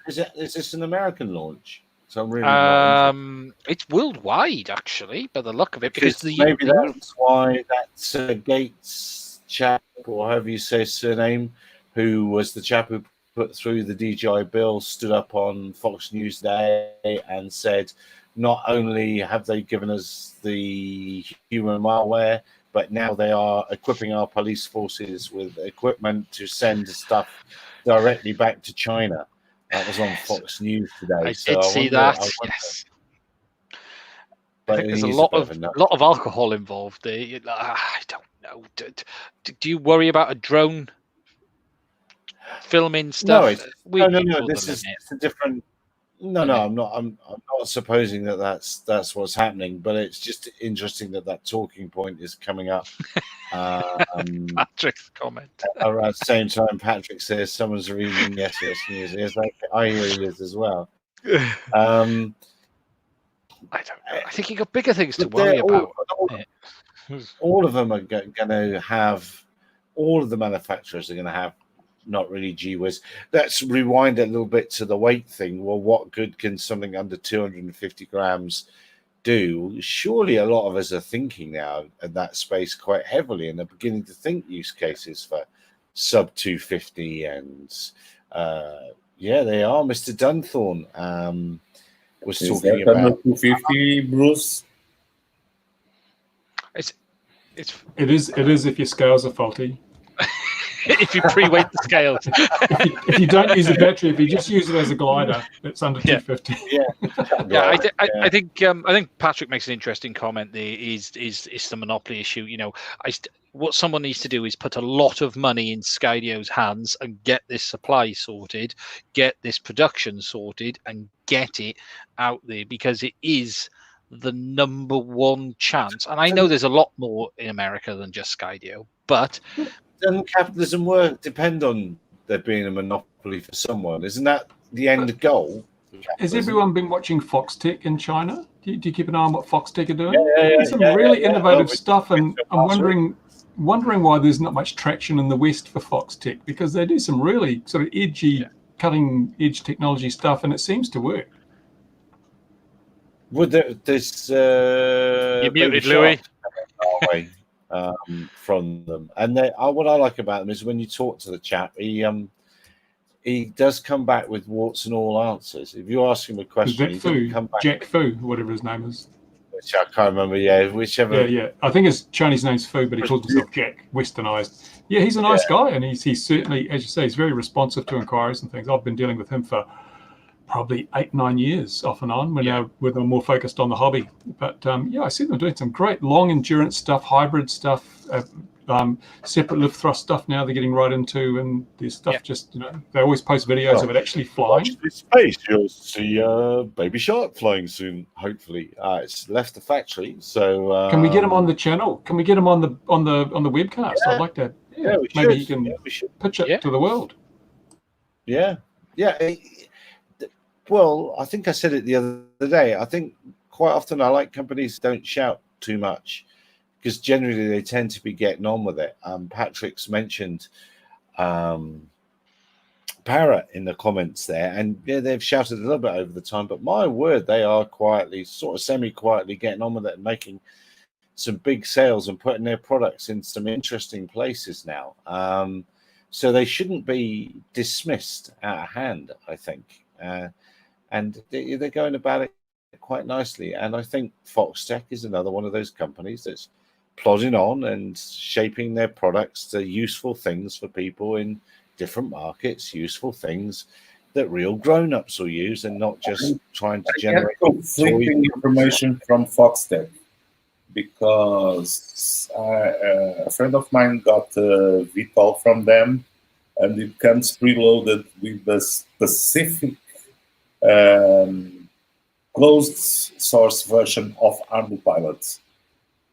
Is this an American launch? So I'm really it's worldwide, actually, by the look of it, because maybe that's why that Gates chap, or however you say his surname, who was the chap who put through the DJI bill, stood up on Fox News Day and said, not only have they given us the human malware, but now they are equipping our police forces with equipment to send stuff directly back to China. That was on Fox News today. I did see that. Yes. I think there's a lot of alcohol involved there. I don't know. Do you worry about a drone filming stuff? No. This is a different. No, I'm not. I'm not supposing that's what's happening, but it's just interesting that talking point is coming up. Patrick's comment. Around the same time, Patrick says someone's reading yesterday's news. It's like I hear he is as well. I don't know. I think you got bigger things to worry about. All of them are going to have. All of the manufacturers are going to have. Not really gee whiz. Let's rewind a little bit to the weight thing. Well, what good can something under 250 grams do? Surely a lot of us are thinking now in that space quite heavily and are beginning to think use cases for sub 250. And they are. Mr. Dunthorne was talking about 250, Bruce. It is if your scales are faulty. If you pre-weight the scales. if you don't use a battery, if you just use it as a glider, it's under 250. I think Patrick makes an interesting comment. There is the monopoly issue. What someone needs to do is put a lot of money in Skydio's hands and get this supply sorted, get this production sorted, and get it out there, because it is the number one chance. And I know there's a lot more in America than just Skydio, but doesn't capitalism depend on there being a monopoly for someone? Isn't that the end goal? Has everyone been watching Fox Tech in China? Do you keep an eye on what Fox Tech are doing? There's some really innovative stuff, and I'm wondering why there's not much traction in the West for Fox Tech, because they do some really sort of edgy, cutting-edge technology stuff, and it seems to work. Would this you muted, Louis? From them, and what I like about them is when you talk to the chap, he does come back with warts and all answers. If you ask him a question, he doesn't come back. Jack Fu, whatever his name is. which I can't remember. Yeah, whichever. Yeah. I think his Chinese name's Fu, but he calls himself Jack, westernized. Yeah, he's a nice guy, and he's certainly, as you say, he's very responsive to inquiries and things. I've been dealing with him for probably 8-9 years off and on when we're more focused on the hobby. But I see them doing some great long endurance stuff, hybrid stuff, separate lift thrust stuff now they're getting right into, and there's stuff just, they always post videos of it actually flying. Watch this space, you'll see Baby Shark flying soon, hopefully. It's left the factory, so can we get him on the channel? Can we get him on the webcast? I'd like to. Yeah, we maybe should. he can we should. pitch it to the world. Yeah. Well, I think I said it the other day. I think quite often I like companies that don't shout too much, because generally they tend to be getting on with it. Patrick's mentioned Parrot in the comments there, and they've shouted a little bit over the time, but my word, they are quietly, sort of semi-quietly getting on with it and making some big sales and putting their products in some interesting places now. So they shouldn't be dismissed out of hand, I think. And they're going about it quite nicely. And I think Foxtech is another one of those companies that's plodding on and shaping their products to useful things for people in different markets, useful things that real grown-ups will use, and not just trying to generate conflicting information from Foxtech, because a friend of mine got a VTOL from them, and it comes preloaded with the specific closed source version of ArduPilot.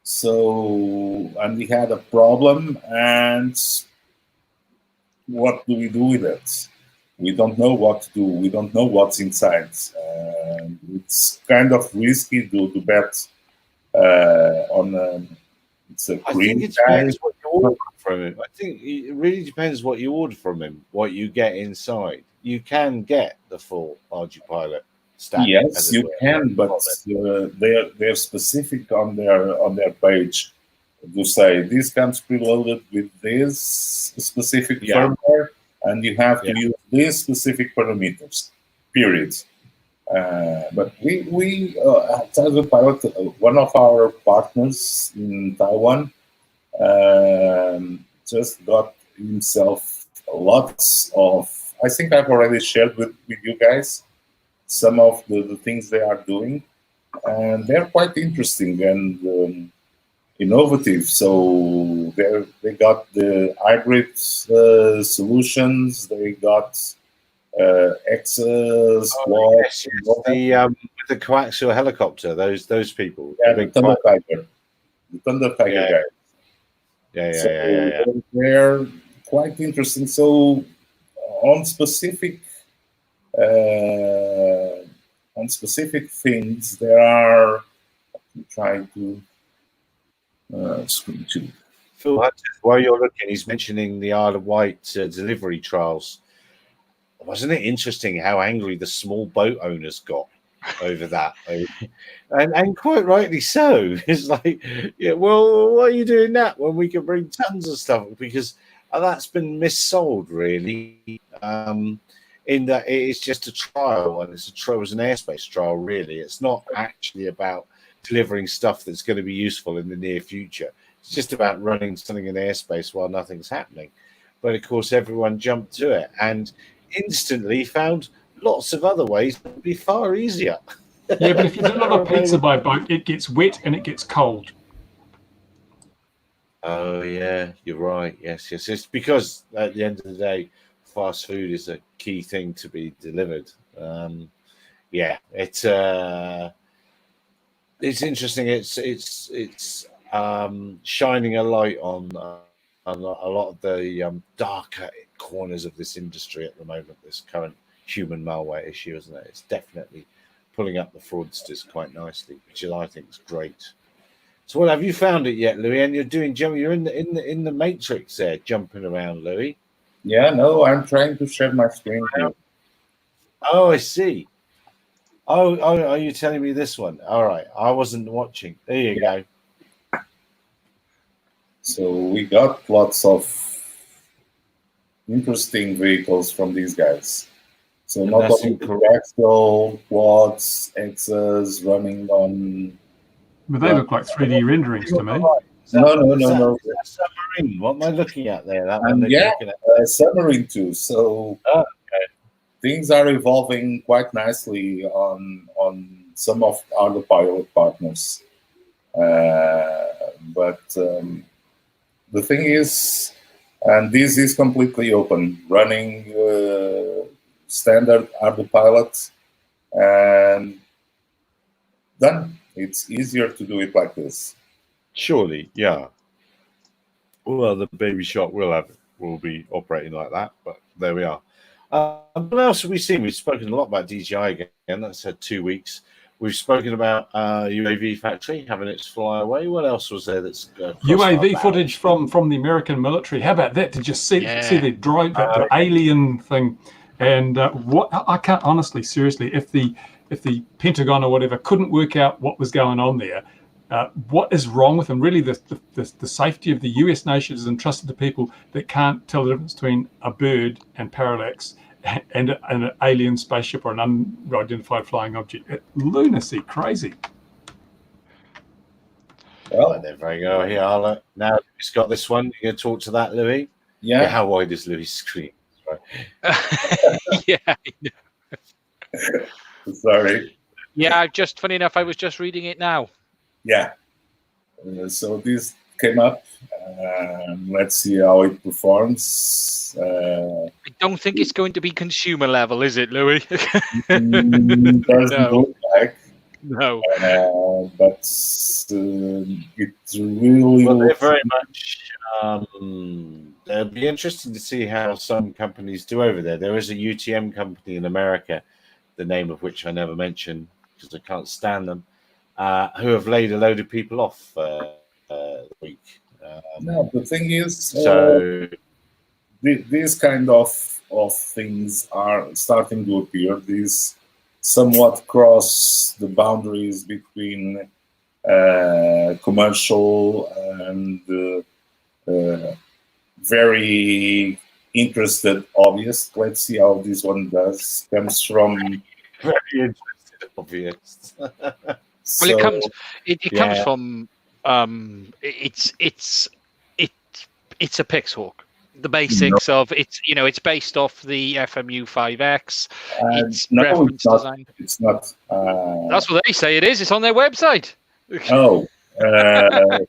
So, and we had a problem, and what do we do with it? We don't know what to do. We don't know what's inside. It's kind of risky to bet on it's a green guy. What you order from him. I think it really depends what you order from him, what you get inside. You can get the full ArduPilot stack. Yes, you can, but they're specific on their page to say this comes preloaded with this specific firmware, and you have to use these specific parameters. Period. But we at ArduPilot, one of our partners in Taiwan, just got himself lots of. I think I've already shared with you guys some of the things they are doing, and they're quite interesting and innovative. So they got the hybrid solutions. They got X's, yes, the coaxial helicopter. Those people. Yeah, the Thunder Tiger. The Thunder Tiger guy. Yeah. They're quite interesting. So on specific things, there are. I'm trying to screen to. Phil Hunter, while you're looking, he's mentioning the Isle of Wight delivery trials. Wasn't it interesting how angry the small boat owners got over that? And quite rightly so. It's like, well, why are you doing that when we can bring tons of stuff? Because that's been missold, really, in that it is just a trial, and it's an airspace trial, really. It's not actually about delivering stuff that's going to be useful in the near future. It's just about running something in airspace while nothing's happening. But, of course, everyone jumped to it and instantly found lots of other ways that would be far easier. Yeah, but if you do a lot of pizza by boat, it gets wet and it gets cold. Oh, yeah, you're right. Yes. It's because at the end of the day, fast food is a key thing to be delivered. It's interesting. It's shining a light on a lot of the darker corners of this industry at the moment. This current human malware issue, isn't it? It's definitely pulling up the fraudsters quite nicely, which I think is great. So, what have you found it yet, Louis? And you're in the matrix there, jumping around, Louis. Yeah, no, I'm trying to share my screen here. Oh, I see. Oh, are you telling me this one? All right, I wasn't watching. There you go. So we got lots of interesting vehicles from these guys. So not only coaxial, quads, X's running on But they look like 3D renderings to me. No. Submarine. What am I looking at there? That one And that you're looking at. submarine too. So things are evolving quite nicely on some of our pilot partners. But the thing is, and this is completely open, running standard autopilot, and done. It's easier to do it like this. Surely, yeah. Well, the Baby Shark will be operating like that, but there we are. What else have we seen? We've spoken a lot about DJI again. That's had 2 weeks. We've spoken about UAV Factory having its fly away. What else was there that's UAV footage from the American military? How about that? Did you see the drone, the alien thing? And what I can't honestly, seriously, if the Pentagon or whatever couldn't work out what was going on there, what is wrong with them? Really, the safety of the US nation is entrusted to people that can't tell the difference between a bird and parallax and an alien spaceship or an unidentified flying object. Lunacy, crazy. Well, there we go. Here, now he's got this one. You going to talk to that, Louis? Yeah. How wide is Louis' screen? Right. Yeah. Sorry. Yeah, funny enough, I was just reading it now. Yeah. So this came up. Let's see how it performs. I don't think it's going to be consumer level, is it, Louis? Doesn't look like. No. But it really. Well, they're very much. It'll be interesting to see how some companies do over there. There is a UTM company in America, the name of which I never mention because I can't stand them, who have laid a load of people off the week. No, the thing is, so these kind of things are starting to appear. These somewhat cross the boundaries between commercial and very interested hobbyist. Let's see how this one does. Comes from very interested hobbyist. Well, it comes from it's a Pixhawk. The basics of it's based off the FMU 5X. It's reference design. It's not. That's what they say it is. It's on their website. Oh. I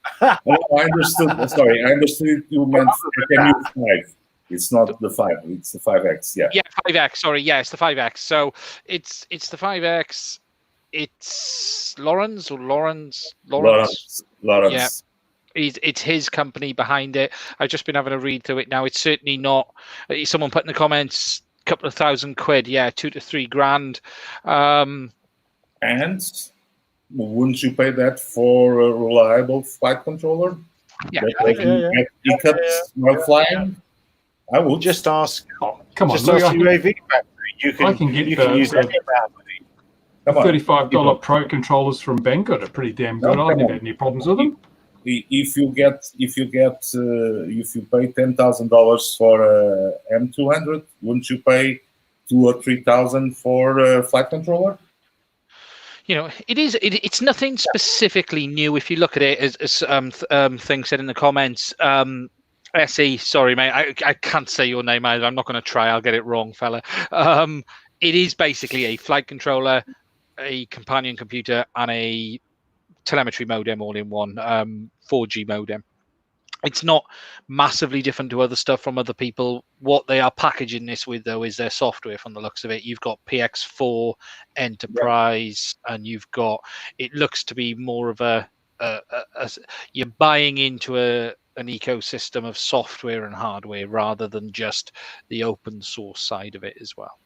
understood. Sorry, I understood you meant FMU 5. It's not the 5. It's the 5X. Yeah. Yeah, 5X. Sorry. Yeah, it's the 5X. So it's the 5X. It's Lawrence. Yeah. It's his company behind it. I've just been having a read through it now. It's certainly not. Someone put in the comments, a couple of £1,000. Yeah, $2,000 to $3,000. And wouldn't you pay that for a reliable flight controller? Yeah. Get hiccups while flying? I would just ask. Come on, just ask UAV Factory. I can get use any of that money. $35 Pro controllers from Banggood are pretty damn good. I've never had any problems with them. If you pay $10,000 for a M200, wouldn't you pay $2,000 or $3,000 for a flight controller? It's nothing specifically new. If you look at it, as thing said in the comments, SE. Sorry, mate, I can't say your name either. I'm not going to try. I'll get it wrong, fella. It is basically a flight controller, a companion computer, and a telemetry modem all in one, 4G modem. It's not massively different to other stuff from other people. What they are packaging this with, though, is their software from the looks of it. You've got PX4 Enterprise, and you've got, it looks to be more of you're buying into an ecosystem of software and hardware rather than just the open source side of it as well.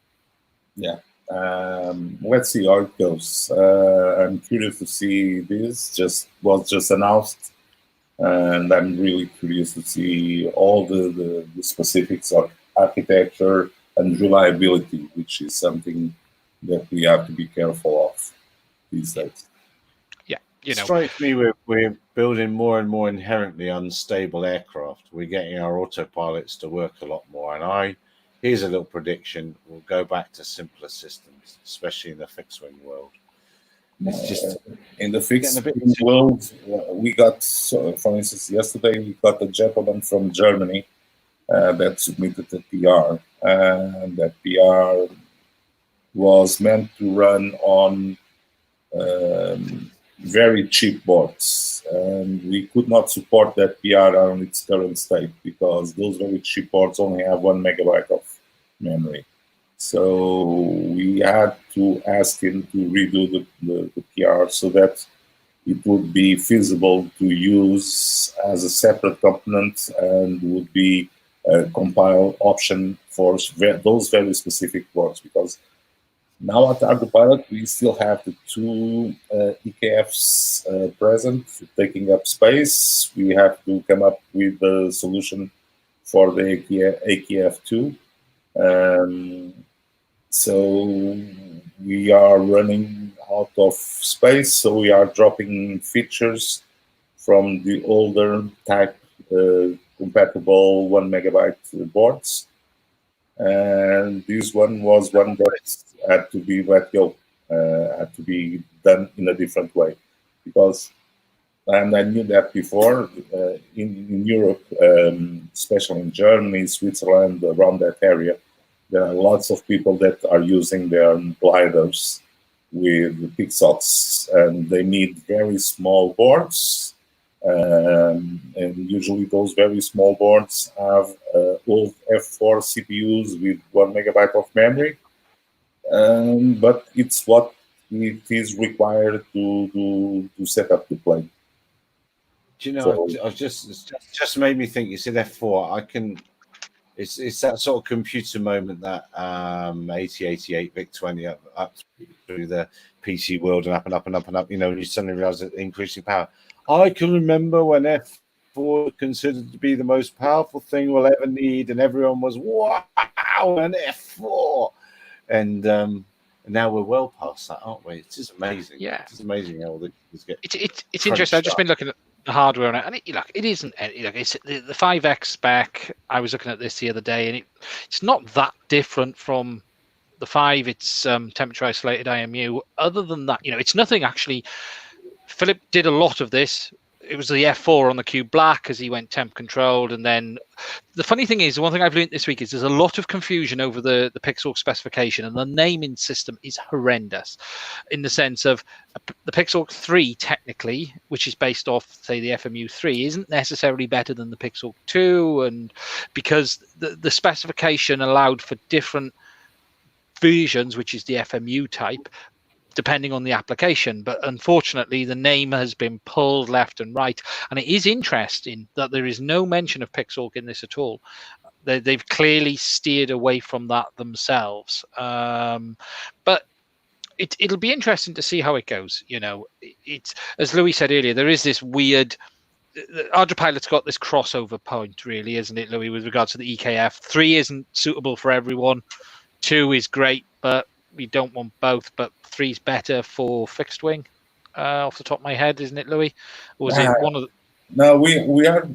Yeah. Let's see how it goes. I'm curious to see this. Was just announced, and I'm really curious to see all the specifics of architecture and reliability, which is something that we have to be careful of these days. Yeah, it strikes me we're building more and more inherently unstable aircraft. We're getting our autopilots to work a lot more, and here's a little prediction. We'll go back to simpler systems, especially in the fixed-wing world. It's just in the fixed world, we got, for instance, yesterday we got a gentleman from Germany that submitted a PR, and that PR was meant to run on very cheap boards, and we could not support that PR on its current state because those very cheap boards only have 1 megabyte of memory. So we had to ask him to redo the PR so that it would be feasible to use as a separate component and would be a compile option for those very specific boards. Because now at Autopilot, we still have the 2 EKFs present, taking up space. We have to come up with a solution for the AKF2. So we are running out of space, so we are dropping features from the older type compatible 1 megabyte boards. And this one was one that had to be let go, had to be done in a different way. Because, and I knew that before, in Europe, especially in Germany, Switzerland, around that area, there are lots of people that are using their gliders with Pixots, and they need very small boards. And usually those very small boards have old F4 CPUs with 1 megabyte of memory. But it's what it is required to set up the plane. Do you know, so, I just made me think, you said F4, I can... It's that sort of computer moment that 8088 VIC-20 up through the PC world and up and up and up and up, you know, and you suddenly realize that increasing power. I can remember when F4 was considered to be the most powerful thing we'll ever need, and everyone was, wow, an F4. And now we're well past that, aren't we? It's just amazing. Yeah. It's amazing how all this gets. It's interesting. I've just been looking at the hardware on it, and it isn't. It's the 5X spec. I was looking at this the other day, and it's not that different from the 5. It's temperature isolated IMU. Other than that, it's nothing actually. Philip did a lot of this. It was the F4 on the Cube Black as he went temp controlled, and then the funny thing is, the one thing I've learned this week is there's a lot of confusion over the Pixel specification, and the naming system is horrendous in the sense of the Pixel 3 technically, which is based off, say, the FMU 3, isn't necessarily better than the Pixel 2, and because the specification allowed for different versions, which is the FMU type, depending on the application. But unfortunately, the name has been pulled left and right. And it is interesting that there is no mention of Pixel in this at all. They've clearly steered away from that themselves. But it'll be interesting to see how it goes. It's, as Louis said earlier, there is this weird... Autopilot's got this crossover point, really, isn't it, Louis, with regards to the EKF. 3 isn't suitable for everyone. 2 is great, but we don't want both, but 3's better for fixed wing, off the top of my head, isn't it, Louis? Or was it one of the... No, we are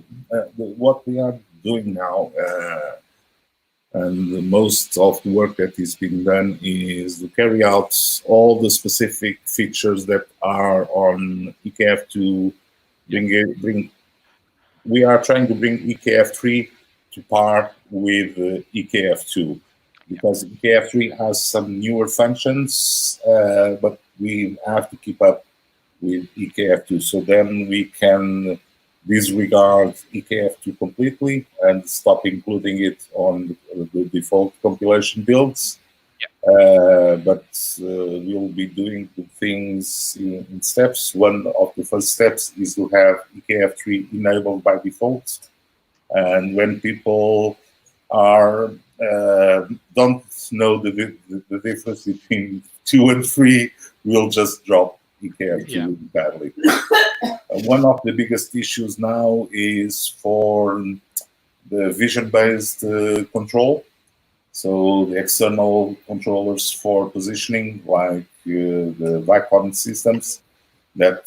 what we are doing now, and most of the work that is being done is to carry out all the specific features that are on EKF to bring. We are trying to bring EKF3 to par with EKF2. Because EKF3 has some newer functions, but we have to keep up with EKF2. So then we can disregard EKF2 completely and stop including it on the default compilation builds. Yeah. But we'll be doing the things in steps. One of the first steps is to have EKF3 enabled by default. And when people don't know the difference between 2 and 3, we'll just drop EKF2 badly. One of the biggest issues now is for the vision-based control. So the external controllers for positioning, like the Vicon systems, that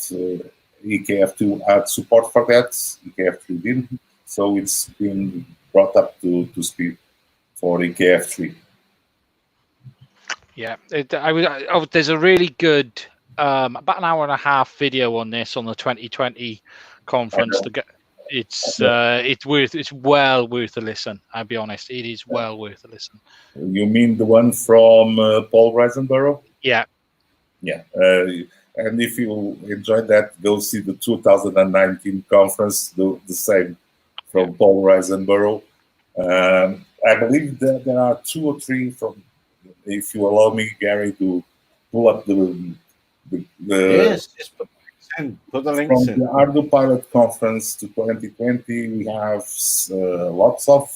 EKF2 had support for that, EKF3 didn't. So it's been brought up to speed for EKF3. Yeah, there's a really good about an hour and a half video on this on the 2020 conference. It's well worth a listen. I'll be honest, it is well worth a listen. You mean the one from Paul Risenborough? Yeah. Yeah. And if you enjoyed that, go see the 2019 conference, the same from Paul Risenborough. I believe that there are 2 or 3 from, if you allow me, Gary, to pull up the yes, just put the links from in. the Arduino Pilot Conference to 2020. We have lots of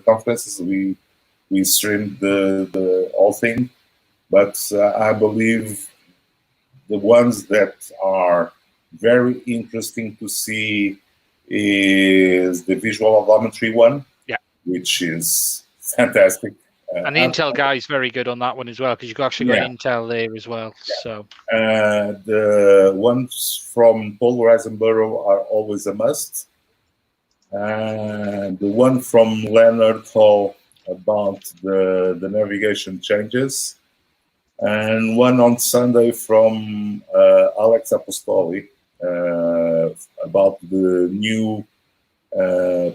conferences. We streamed the whole thing, but I believe the ones that are very interesting to see is the visual odometry one, which is fantastic. And the Intel guy is very good on that one as well, because you've actually got Intel there as well. So the ones from Paul Risenborough are always a must. And the one from Leonard Hall about the navigation changes, and one on Sunday from Alex Apostoli about the new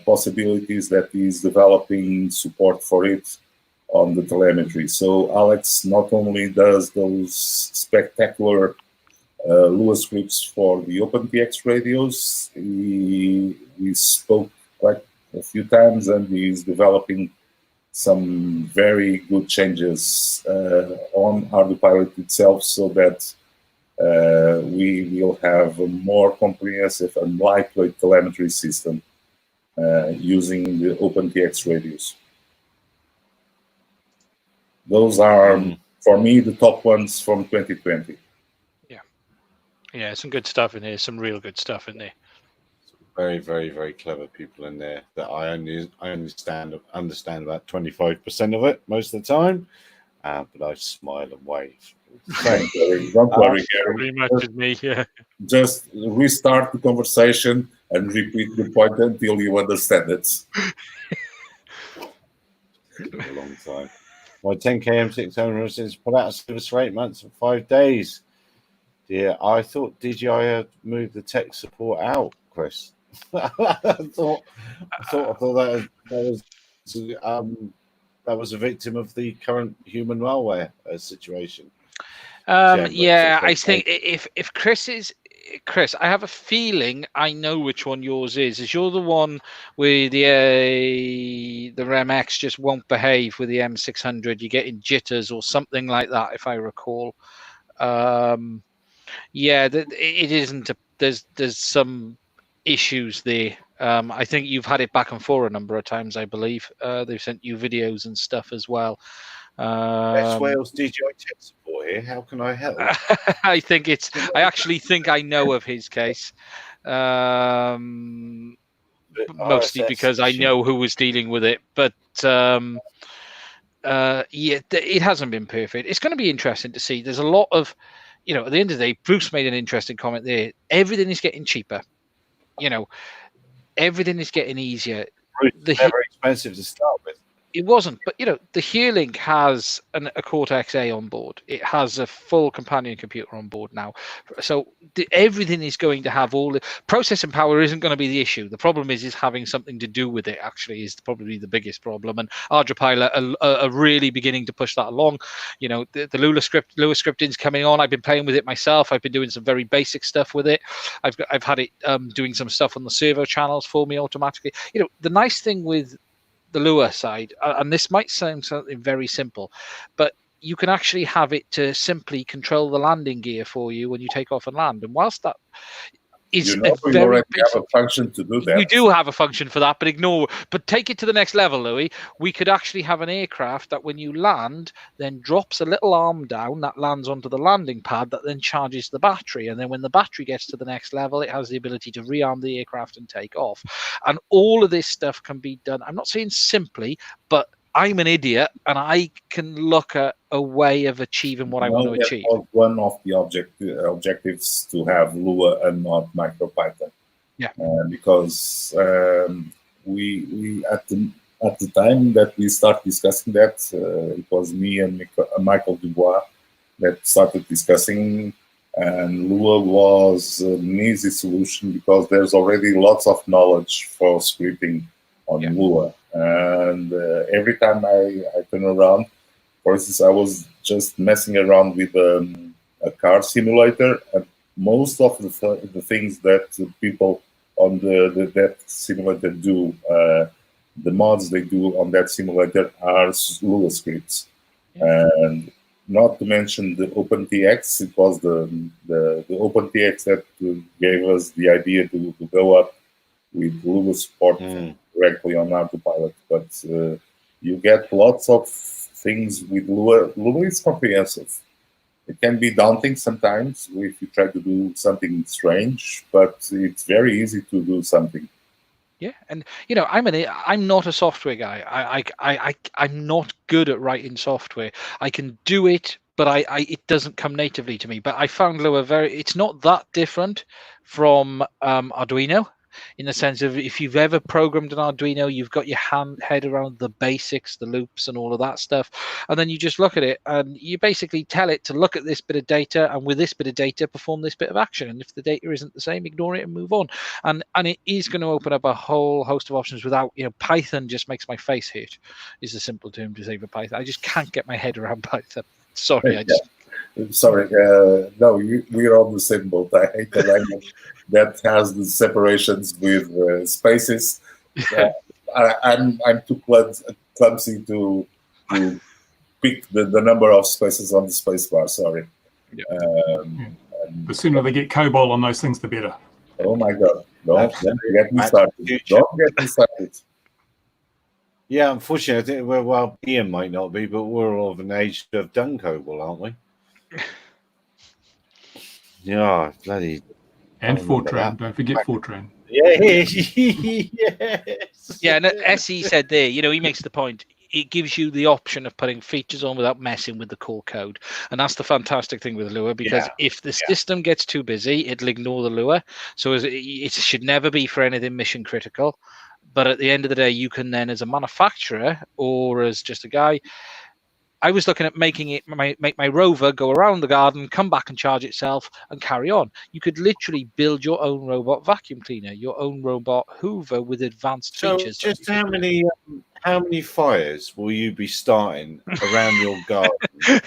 possibilities that he's developing support for it on the telemetry. So Alex not only does those spectacular Lua scripts for the OpenTX radios, he spoke quite a few times, and he's developing some very good changes on Arduino Pilot itself, so that we will have a more comprehensive and lightweight telemetry system using the OpenTX radios. Those are, for me, the top ones from 2020. Yeah, some good stuff in here. Some real good stuff in there. Very, very, very clever people in there that I understand about 25% of it most of the time, but I smile and wave. Thank you. Don't worry, Gary. Pretty much with me, yeah. Just restart the conversation and repeat the point until you understand it. A long time. My 10K M600 has put out a service for 8 months and 5 days. Yeah, I thought DJI had moved the tech support out, Chris. I thought that was a victim of the current human malware situation. Yeah, I think if Chris, I have a feeling I know which one yours is. Is you're the one where the REMX just won't behave with the M600? You're getting jitters or something like that, if I recall. Yeah, it isn't. There's some issues there. I think you've had it back and forth a number of times. I believe they've sent you videos and stuff as well. West Wales DJI tech support here. How can I help? I actually think I know of his case. Mostly because I know who was dealing with it, but yeah, it hasn't been perfect. It's going to be interesting to see. There's a lot of, at the end of the day, Bruce made an interesting comment there. Everything is getting cheaper. Everything is getting easier. It's never expensive to start with. It wasn't, but the Hearlink has a Cortex-A on board. It has a full companion computer on board now, so everything is going to have all the processing power. Isn't going to be the issue. The problem is having something to do with it. Actually, is probably the biggest problem. And Arduino Pilot are really beginning to push that along. The Lua scripting is coming on. I've been playing with it myself. I've been doing some very basic stuff with it. I've had it doing some stuff on the servo channels for me automatically. The nice thing with the Lua side, and this might sound something very simple, but you can actually have it to simply control the landing gear for you when you take off and land. And whilst that is we already have a function to do that. We do have a function for that, but take it to the next level, Louis. We could actually have an aircraft that when you land, then drops a little arm down that lands onto the landing pad that then charges the battery. And then when the battery gets to the next level, it has the ability to rearm the aircraft and take off. And all of this stuff can be done. I'm not saying simply, but I'm an idiot and I can look at a way of achieving what I want to achieve. Was one of the objectives to have Lua and not MicroPython. Yeah. Because we at the time that we started discussing that, it was me and Michael Dubois that started discussing. And Lua was an easy solution because there's already lots of knowledge for scripting on Lua. And every time I turn around, for instance, I was just messing around with a car simulator, and most of the things that people on that simulator do, the mods they do on that simulator are Lua scripts. And not to mention the OpenTX, it was the OpenTX that gave us the idea to go up with Lua support directly on autopilot. But you get lots of things with Lua. Lua is comprehensive. It can be daunting sometimes if you try to do something strange, but it's very easy to do something. Yeah, and I'm not a software guy. I'm not good at writing software. I can do it, but it doesn't come natively to me. But I found Lua it's not that different from Arduino, in the sense of if you've ever programmed an Arduino, you've got your head around the basics, the loops and all of that stuff. And then you just look at it and you basically tell it to look at this bit of data, and with this bit of data, perform this bit of action. And if the data isn't the same, ignore it and move on. And it is going to open up a whole host of options without, Python just makes my face hurt, is the simple term to say for Python. I just can't get my head around Python. Sorry, Sorry, no, we're on the same boat. I hate the language that has the separations with spaces. I'm too clumsy to pick the number of spaces on the spacebar. Sorry. The sooner they get COBOL on those things, the better. Oh my God! Don't get me started. Don't get me started. Yeah, unfortunately, I think well, Ian might not be, but we're all of an age to have done COBOL, aren't we? Yeah, bloody. And Fortran. Don't forget Fortran. Yeah, yes. Yeah, and SE said there, he makes the point. It gives you the option of putting features on without messing with the core code. And that's the fantastic thing with Lua, because if the system gets too busy, it'll ignore the Lua. So it should never be for anything mission critical. But at the end of the day, you can then, as a manufacturer or as just a guy, I was looking at make my rover go around the garden, come back and charge itself and carry on. You could literally build your own robot vacuum cleaner, your own robot Hoover with advanced features. Just how many fires will you be starting around your garden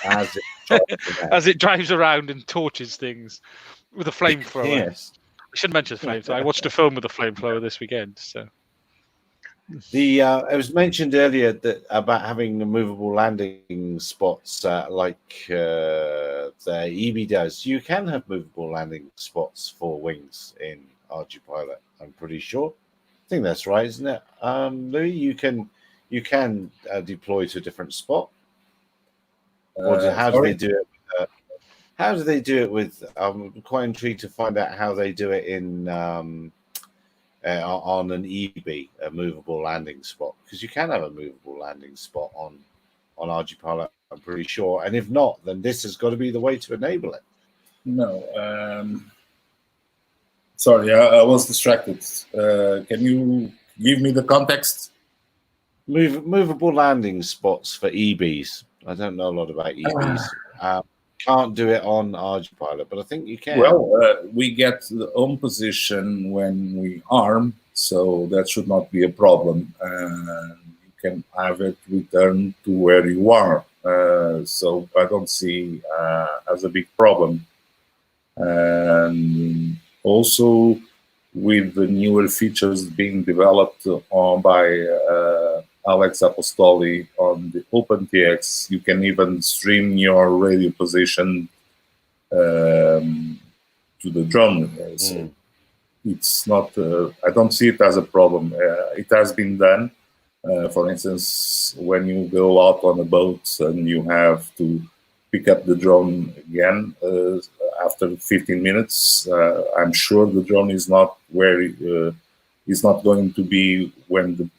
as it drives around and torches things with a flamethrower? Yes. I should mention flamethrower. I watched a film with a flamethrower this weekend. So it was mentioned earlier that about having movable landing spots like the EB does. You can have movable landing spots for wings in ArduPilot, I'm pretty sure. I think that's right, isn't it? Louis, you can deploy to a different spot. Or how do they do it? How do they do it with? I'm quite intrigued to find out how they do it in on an EB, a movable landing spot, because you can have a movable landing spot on ArduPilot, I'm pretty sure. And if not, then this has got to be the way to enable it. No, sorry, I was distracted. Can you give me the context? Movable landing spots for EBs. I don't know a lot about EBs. Can't do it on ArduPilot, but I think you can. Well, we get the home position when we arm, so that should not be a problem. You can have it return to where you are. So I don't see as a big problem. And also, with the newer features being developed by Alex Apostoli on the OpenTX, you can even stream your radio position to the drone. So it's not, I don't see it as a problem. It has been done. For instance, when you go out on a boat and you have to pick up the drone again after 15 minutes, I'm sure the drone is not where is not going to be when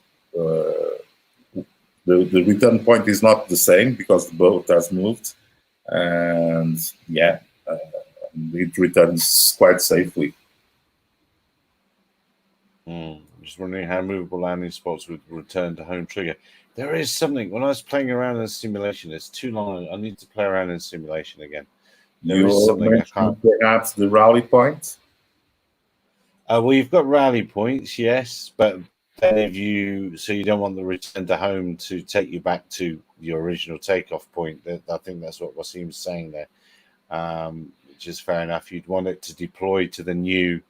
the return point is not the same because the boat has moved, and it returns quite safely. I'm just wondering how movable landing spots would return to home trigger. There is something, when I was playing around in simulation, it's too long. I need to play around in simulation again. There is something I can't. Perhaps the rally point. Well, you've got rally points, yes, but then if you don't want the return to home to take you back to your original takeoff point. I think that's what Wasim's saying there, which is fair enough. You'd want it to deploy to the new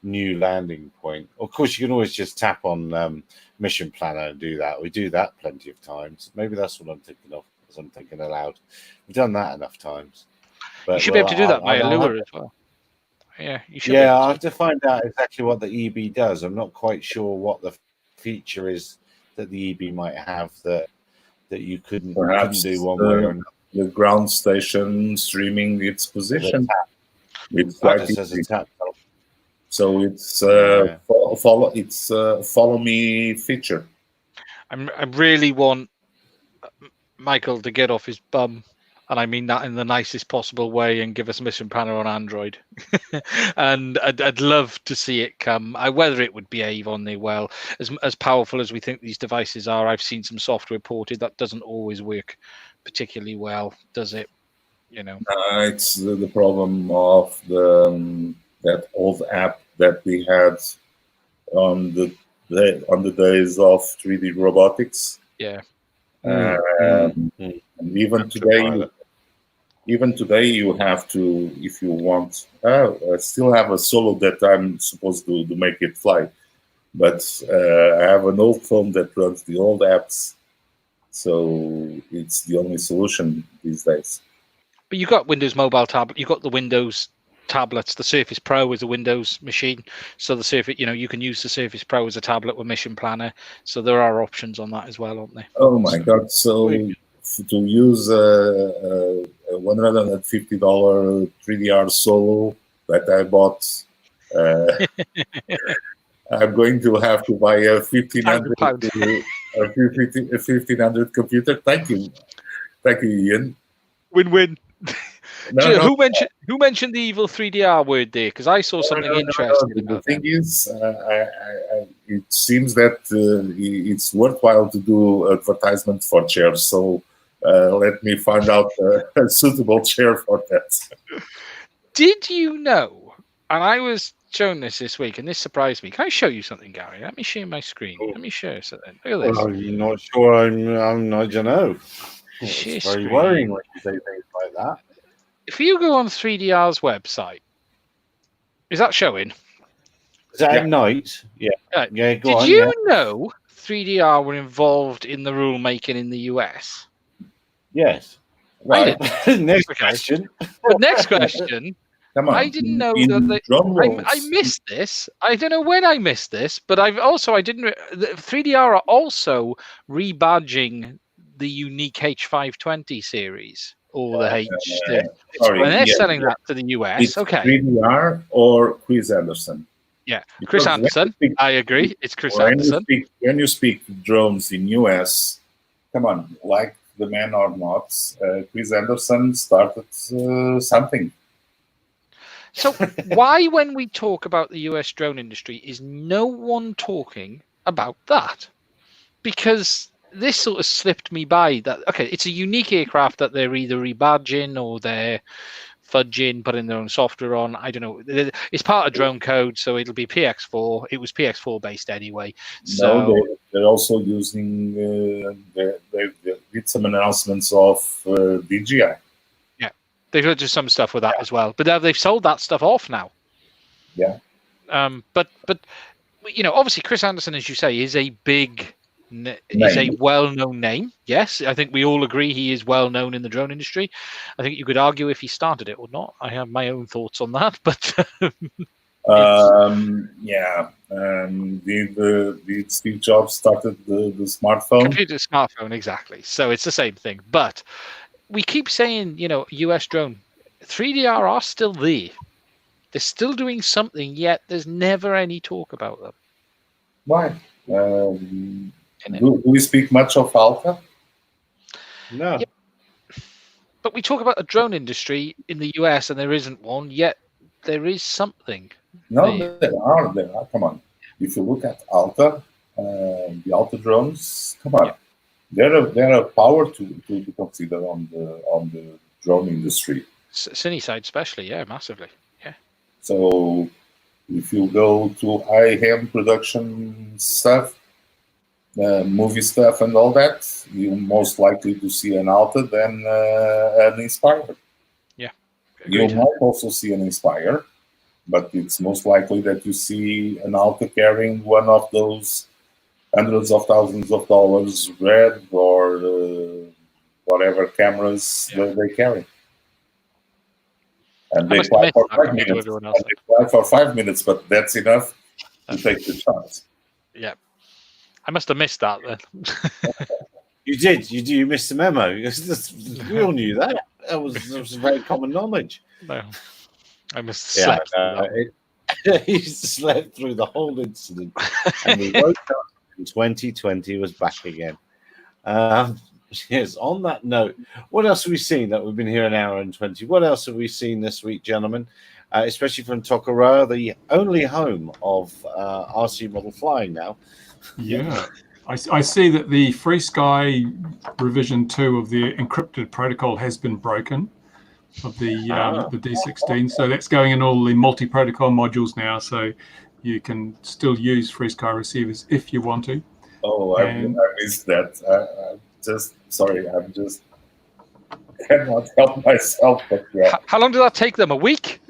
landing point. Of course, you can always just tap on Mission Planner and do that. We do that plenty of times. Maybe that's what I'm thinking of as I'm thinking aloud. We've done that enough times. But, you should be able to do that via Lure as well. Yeah, you should. Yeah, I'll have to find out exactly what the EB does. I'm not quite sure what the feature is that the EB might have that you couldn't do one way or another. The ground station streaming its position. It's quite easy. So it's follow me feature. I really want Michael to get off his bum, and I mean that in the nicest possible way, and give us Mission Planner on Android. And I'd love to see it come. Whether it would behave on there well, as powerful as we think these devices are. I've seen some software ported that doesn't always work particularly well, does it? You know, it's the problem of that old app that we had on the days of 3D robotics. Yeah. And even today, you have to, if you want. I still have a solo that I'm supposed to make it fly, but I have an old phone that runs the old apps, so it's the only solution these days. But you've got Windows Mobile tablet. You've got the Windows tablets. The Surface Pro is a Windows machine, so the Surface, you can use the Surface Pro as a tablet with Mission Planner. So there are options on that as well, aren't there? Oh my God! So to use a $150 3DR Solo that I bought, I'm going to have to buy a $1,500 computer. Thank you, Ian. Win-win. Who mentioned the evil 3DR word there? Because I saw something interesting. The thing is, it seems that it's worthwhile to do advertisement for chairs. So let me find out a suitable chair for that. Did you know? And I was shown this week, and this surprised me. Can I show you something, Gary? Let me share my screen. Let me share something. Look at this. Well, you're not sure. I'm not. You know. It's very worrying when you say things like that. If you go on 3DR's website, is that showing? Is that at night? Yeah. Yeah, go on. Did you know 3DR were involved in the rulemaking in the US? Yes. Right. Next question. The next question. Come on. I didn't know that I missed this. I don't know when I missed this, but 3DR are also rebadging the unique H520 series. Or the H. When they're selling that to the US, it's 3DR or Chris Anderson. Yeah, Chris Anderson. I agree. It's Chris Anderson. When you speak drones in US, come on, like the man or not, Chris Anderson started something. So why, when we talk about the US drone industry, is no one talking about that? Because this sort of slipped me by that. Okay, it's a unique aircraft that they're either rebadging or they're fudging, putting their own software on. I don't know. It's part of drone code, so it'll be PX4. It was PX4 based anyway. So no, they're also using. They did some announcements of DJI. Yeah, they've got just some stuff with that as well. But they've sold that stuff off now. Yeah. But obviously Chris Anderson, as you say, is a well-known name. Yes, I think we all agree he is well-known in the drone industry. I think you could argue if he started it or not. I have my own thoughts on that, but did Steve Jobs started the smartphone? Computer smartphone, exactly. So it's the same thing. But we keep saying, US drone, 3DR are still there. They're still doing something, yet there's never any talk about them. Why? Do we speak much of Alpha? No. Yeah. But we talk about the drone industry in the US, and there isn't one, yet there is something. No, there are. Come on. If you look at Alta, the Alta drones, come on. Yeah. They're a power to consider on the drone industry. Cine side especially, yeah, massively. Yeah. So if you go to high-end production stuff, movie stuff and all that, you're most likely to see an Alta than an Inspire. Yeah. You Agreed. might also see an Inspire, but it's most likely that you see an Alta carrying one of those hundreds of thousands of dollars red or whatever cameras they carry. And they fly for 5 minutes. They fly for 5 minutes, but that's enough to take the chance. Yeah. I must have missed that then. You did. You missed the memo. We all knew that. That was very common knowledge. No. I must have slept. He slept through the whole incident, and we woke up in 2020 was back again. Yes. On that note, what else have we seen? That we've been here an hour and 20. What else have we seen this week, gentlemen? Especially from Tokoroa, the only home of RC model flying now. Yeah. I see that the Free Sky revision 2 of the encrypted protocol has been broken of the D16. So that's going in all the multi-protocol modules now. So you can still use Free Sky receivers if you want to. Oh, I missed that. I'm just cannot help myself. But yeah. How long did that take them? A week?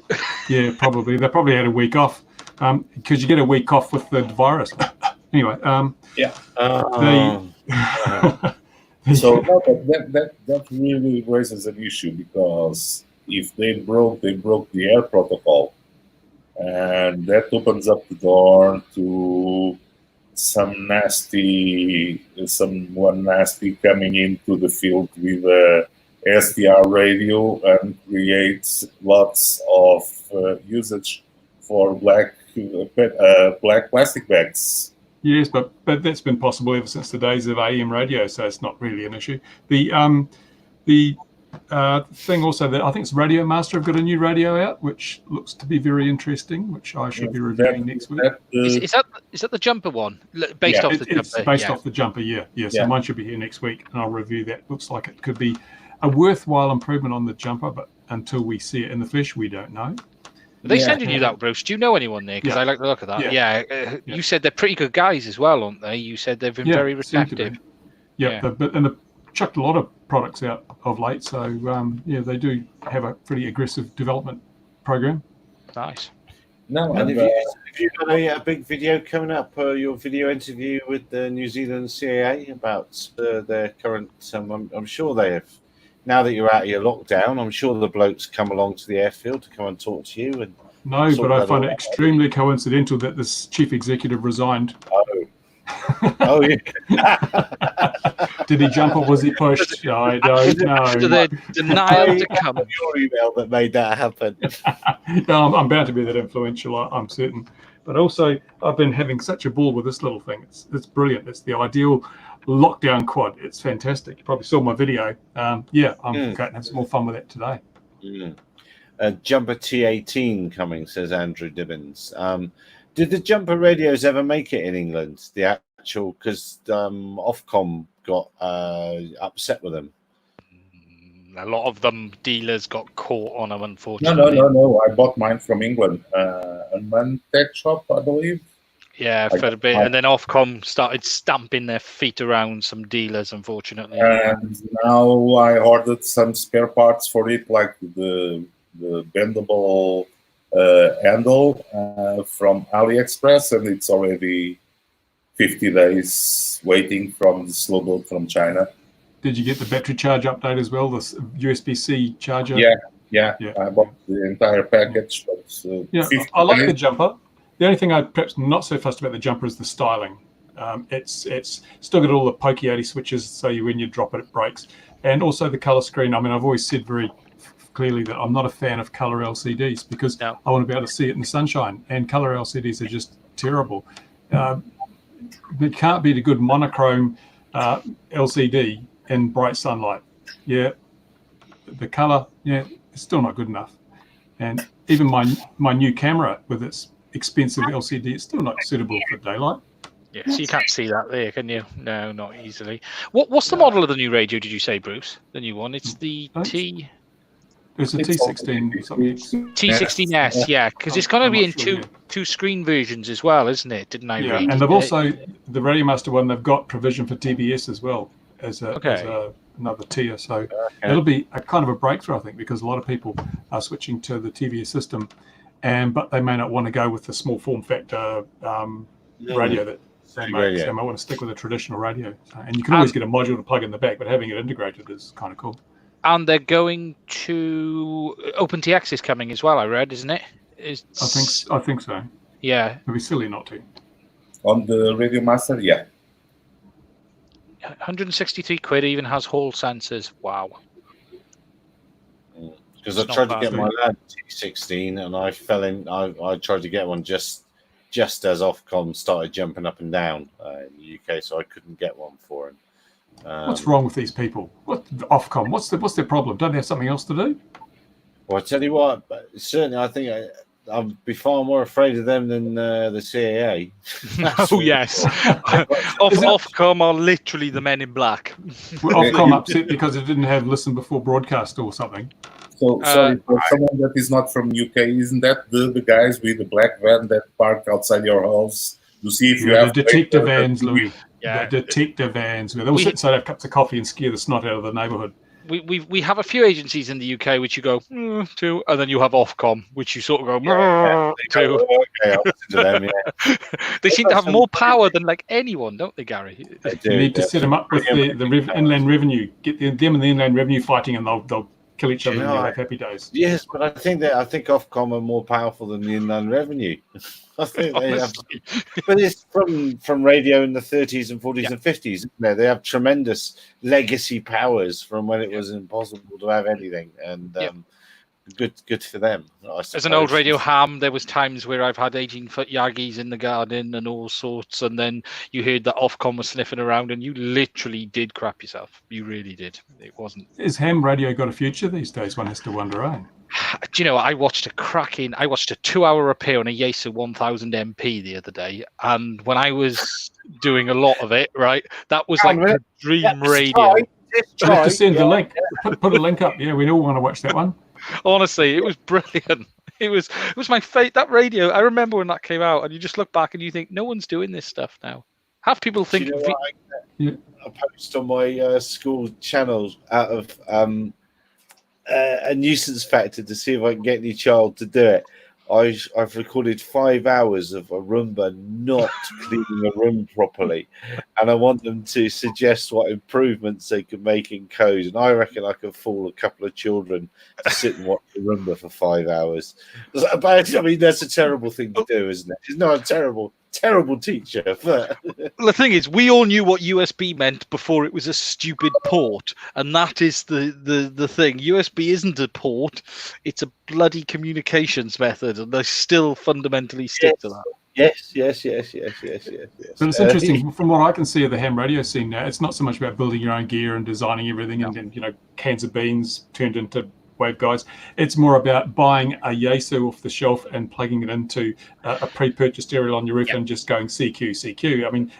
Yeah, probably. They probably had a week off because you get a week off with the virus. Anyway, yeah. So that really raises an issue, because if they broke the air protocol, and that opens up the door to someone nasty coming into the field with a SDR radio and creates lots of usage for black plastic bags. Yes, but that's been possible ever since the days of AM radio, so it's not really an issue. The thing also that I think it's Radio Master have got a new radio out, which looks to be very interesting, which I should be reviewing next week. Is that the jumper one? Based off the jumper? It's based off the jumper, yeah. So mine should be here next week, and I'll review that. Looks like it could be a worthwhile improvement on the jumper, but until we see it in the flesh, we don't know. Are they sending you that, Bruce? Do you know anyone there? Because I like the look of that. Yeah. You said they're pretty good guys as well, aren't they? You said they've been very receptive. And they've chucked a lot of products out of late. So, they do have a pretty aggressive development program. Nice. No, and have you got a big video coming up, your video interview with the New Zealand CAA about their current, I'm sure they have, now that you're out of your lockdown, I'm sure the blokes come along to the airfield to come and talk to you. And no, but I find it extremely coincidental that this chief executive resigned. Oh, yeah. Did he jump or was he pushed? I don't know. After the denial to come. Your email that made that happen. No, I'm bound to be that influential, I'm certain. But also, I've been having such a ball with this little thing. It's brilliant. It's the ideal lockdown quad. It's fantastic. You probably saw my video. I'm going to have some more fun with it today. Jumper T18 coming, says Andrew Dibbins. Did the jumper radios ever make it in England? The actual, because Ofcom got upset with them. A lot of them dealers got caught on them, unfortunately. No. I bought mine from England, a Mantech shop, I believe. Yeah, for a bit, and then Ofcom started stamping their feet around some dealers, unfortunately. And now I ordered some spare parts for it, like the bendable handle from AliExpress, and it's already 50 days waiting from the slow build from China. Did you get the battery charge update as well, the USB-C charger? Yeah. I bought the entire package. But, I like the jumper. The only thing I'm perhaps not so fussed about the jumper is the styling. It's still got all the pokey 80 switches, so when you drop it, it breaks. And also the color screen. I mean, I've always said very clearly that I'm not a fan of color LCDs because I want to be able to see it in the sunshine, and color LCDs are just terrible. It can't be a good monochrome LCD in bright sunlight. Yeah, the color, it's still not good enough. And even my new camera with its expensive LCD, it's still not suitable for daylight. Yeah, so you can't see that there, can you? No, not easily. What's the model of the new radio, did you say, Bruce? The new one? It's the T... It's a T16 something. T16S, yeah, because it's going to be in two screen versions as well, isn't it? Didn't I read? And they've also, the Radio Master one, they've got provision for TBS as well as another tier. So it'll be a kind of a breakthrough, I think, because a lot of people are switching to the TBS system, but they may not want to go with the small form factor radio that they make. So they might want to stick with a traditional radio. And you can always get a module to plug in the back, but having it integrated is kind of cool. And they're going to OpenTX is coming as well. I read, isn't it? I think so. Yeah, it'd be silly not to. On the Radio Master, yeah. 163 quid even has Hall sensors. Wow. Because I tried to get my lad T16 and I fell in. I tried to get one just as Ofcom started jumping up and down in the UK, so I couldn't get one for him. What's wrong with these people? What Ofcom? What's their problem? Don't they have something else to do? Well, I tell you what, certainly I think I'd be far more afraid of them than the CAA. Oh yes, Ofcom are literally the men in black. Ofcom upset because it didn't have listen before broadcast or something. So sorry, for someone that is not from UK, isn't that the guys with the black van that park outside your house to see if you have the detector vans, Louis? Yeah, the detector vans where they all sit inside, have cups of coffee and scare the snot out of the neighbourhood. We have a few agencies in the UK which you go to, and then you have Ofcom, which you sort of go to. They seem to have more power than like anyone, don't they, Gary? You need to set them up with the inland revenue. Get them and the inland revenue fighting, and they'll kill each other and you'll have happy days. Yes, but I think Ofcom are more powerful than the inland revenue. I think they have, but it's from radio in the 30s and 40s and 50s. Isn't there? They have tremendous legacy powers from when it was impossible to have anything, and good for them. As an old radio ham, there was times where I've had 18-foot Yagis in the garden and all sorts, and then you heard that Ofcom was sniffing around, and you literally did crap yourself. You really did. It wasn't. Is ham radio got a future these days? One has to wonder, eh? Do you know, I watched a 2-hour repair on a Yaesu 1000 MP the other day, and when I was doing a lot of it, right, that was like the dream radio. You have to send the link. Put a link up. Yeah, we all want to watch that one. Honestly, it was brilliant. It was my fate. That radio, I remember when that came out, and you just look back and you think, no one's doing this stuff now. Half people think. You know I post on my school channels out of a nuisance factor to see if I can get any child to do it. I've recorded 5 hours of a Roomba not cleaning a room properly, and I want them to suggest what improvements they could make in code. And I reckon I could fool a couple of children to sit and watch the Roomba for 5 hours. I mean, that's a terrible thing to do, isn't it? It's not a terrible teacher. But the thing is, we all knew what USB meant before it was a stupid port, and that is the thing. USB isn't a port; it's a bloody communications method, and they still fundamentally stick to that. Yes. But it's interesting from what I can see of the ham radio scene now. It's not so much about building your own gear and designing everything, and then cans of beans turned into waveguides. It's more about buying a Yaesu off the shelf and plugging it into a pre-purchased aerial on your roof and just going CQ. I mean,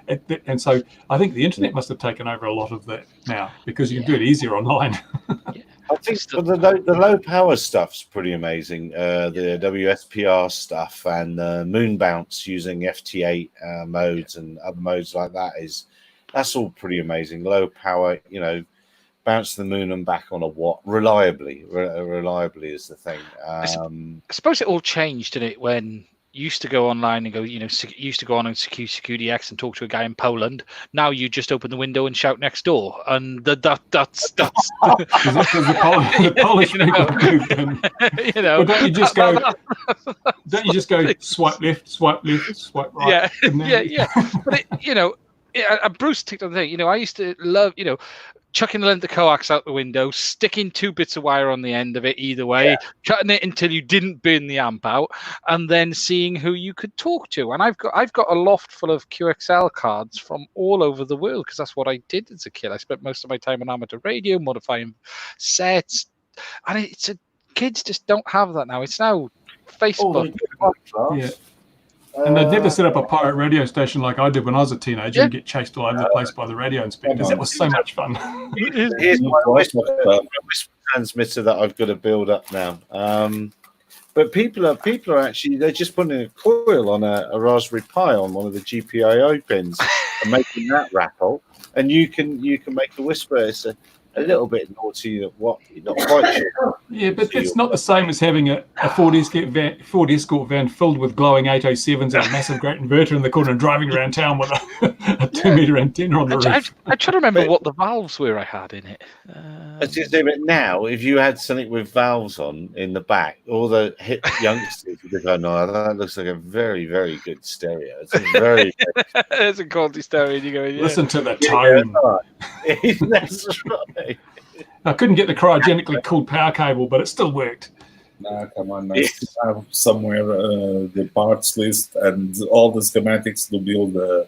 and so I think the internet must have taken over a lot of that now because you can do it easier online. I think the low power stuff's pretty amazing. The WSPR stuff and moon bounce using FT8 modes and other modes like that's all pretty amazing. Low power, bounce the moon and back on a watt reliably is the thing. I suppose it all changed, didn't it, when you used to go online and go, used to go on and CQDX and talk to a guy in Poland. Now you just open the window and shout next door, and that's because the Polish people Well, don't you just go swipe left, swipe right? Yeah. But Bruce ticked on the thing. I used to love chucking the length of coax out the window, sticking 2 bits of wire on the end of it either way, cutting it until you didn't burn the amp out, and then seeing who you could talk to. And I've got a loft full of QXL cards from all over the world because that's what I did as a kid. I spent most of my time on amateur radio, modifying sets, and kids just don't have that now. It's now Facebook. And they'd never set up a pirate radio station like I did when I was a teenager and get chased all over the place by the radio inspectors. That was so much fun. Here's my whisper transmitter that I've got to build up now. But people are actually, they're just putting a coil on a Raspberry Pi on one of the GPIO pins and making that rattle. And you can make a whisper. It's a little bit naughty. What you're not quite sure. Yeah, but it's not the same as having a Ford Escort van filled with glowing 807s and a massive great inverter in the corner and driving around town with a 2-meter antenna on the roof. I try to remember what the valves were I had in it. But now, if you had something with valves on in the back, all the hip youngsters would go, "No, that looks like a very, very good stereo. It's a very it's a quality stereo." And you go, yeah. Listen to the tone. Yeah, that's right. I couldn't get the cryogenically cooled power cable, but it still worked. Nah, come on. I have somewhere the parts list and all the schematics to build a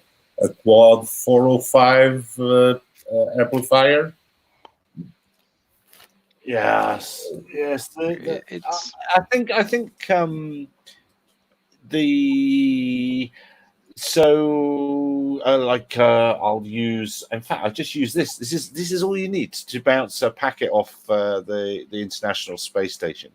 quad 405 amplifier. Yes. It's I think I'll use. In fact, I just use this. This is all you need to bounce a packet off the International Space Station,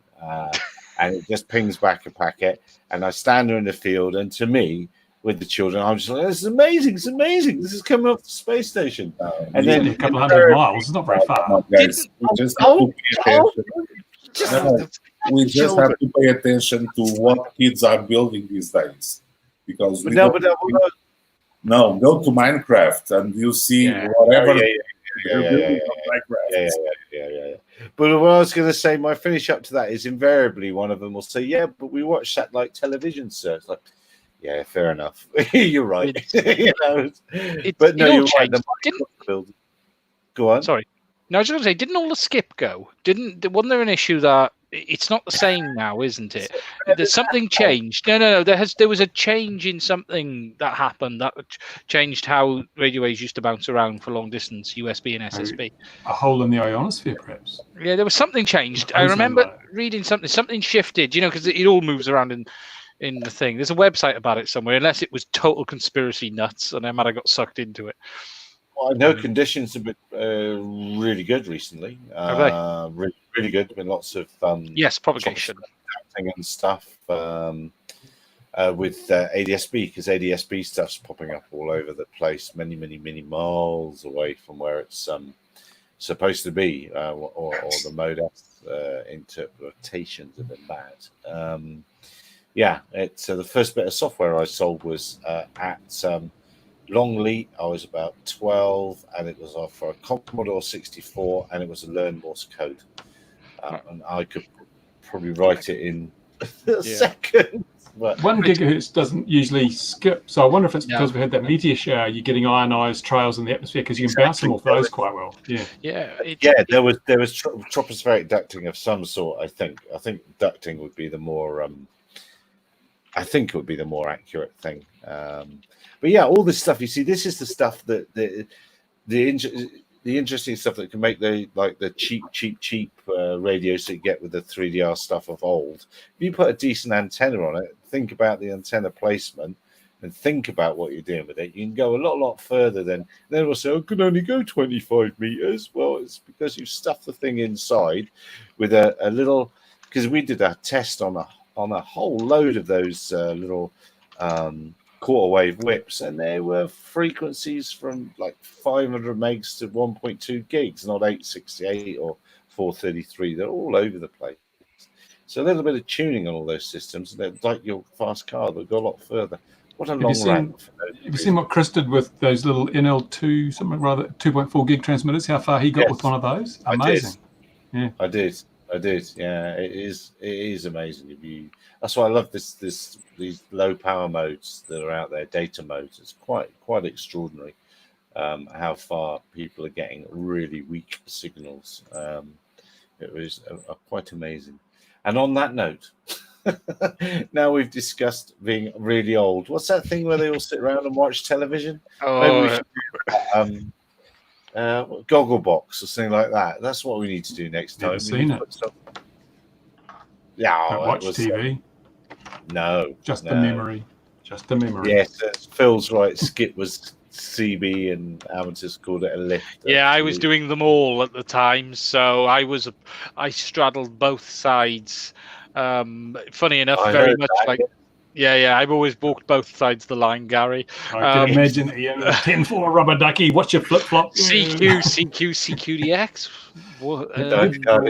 and it just pings back a packet. And I stand there in the field, and to me, with the children, I'm just like, "This is amazing! It's amazing! This is coming off the space station." And It's then only a couple hundred miles. It's not very far. Guys, we just have to pay attention. We just have to pay attention to what kids are building these days, because go to Minecraft and you see whatever. Yeah. But what I was going to say, my finish up to that is invariably one of them will say, "Yeah, but we watch satellite television, sir." It's like, yeah, fair enough. You're right. But no, you're right. Go on. Sorry. No, I was going to say, didn't all the skip go? Wasn't there an issue that it's not the same now, isn't it? There's something changed. No. There was a change in something that happened that changed how radio waves used to bounce around for long distance, USB and SSB. A hole in the ionosphere, perhaps. Yeah, there was something changed. I remember reading something. Something shifted. Because it all moves around in the thing. There's a website about it somewhere, unless it was total conspiracy nuts and I might have got sucked into it. Well, I know conditions have been really good recently. Really good. Been lots of propagation and stuff with ADSB, because ADSB stuff's popping up all over the place, many miles away from where it's supposed to be, or the modus interpretations have been bad. It's the first bit of software I sold was at Longleat. I was about 12, and it was for a Commodore 64, and it was a Learn Morse code, and I could probably write it in a second. But 1 gigahertz doesn't usually skip, so I wonder if it's because we had that meteor shower. You're getting ionized trails in the atmosphere because you can bounce them off those quite well. There was tropospheric ducting of some sort. I think ducting would be the more. I think it would be the more accurate thing. But yeah, all this stuff, you see, this is the stuff that the interesting stuff that can make the cheap radios that you get with the 3DR stuff of old. If you put a decent antenna on it, think about the antenna placement and think about what you're doing with it. You can go a lot further than. Then we'll say, "I can only go 25 meters." Well, it's because you stuffed the thing inside with a little. Because we did a test on a whole load of those little quarter wave whips, and there were frequencies from like 500 megs to 1.2 gigs, not 868 or 433. They're all over the place. So a little bit of tuning on all those systems, and they're like your fast car, they'll go a lot further. What a long run. Have you seen what Chris did with those little NL2, something rather 2.4 gig transmitters? How far he got with one of those? Amazing. I did. Yeah, it is amazing. That's why I love these low power modes that are out there, data modes. It's quite extraordinary how far people are getting really weak signals. It was quite amazing. And on that note, now we've discussed being really old. What's that thing where they all sit around and watch television? Gogglebox or something like that. That's what we need to do next time. Never seen it. Yeah, don't watch TV. No, just the memory. Just a memory. Yes, Phil's right. Skip was CB and amateurs called it a lift. Yeah, I was doing them all at the time, so I straddled both sides. Funny enough, I very heard much that, like yeah, I've always walked both sides of the line, Gary. I can imagine Ian, 10-4 rubber ducky. What's your flip flop? CQDX.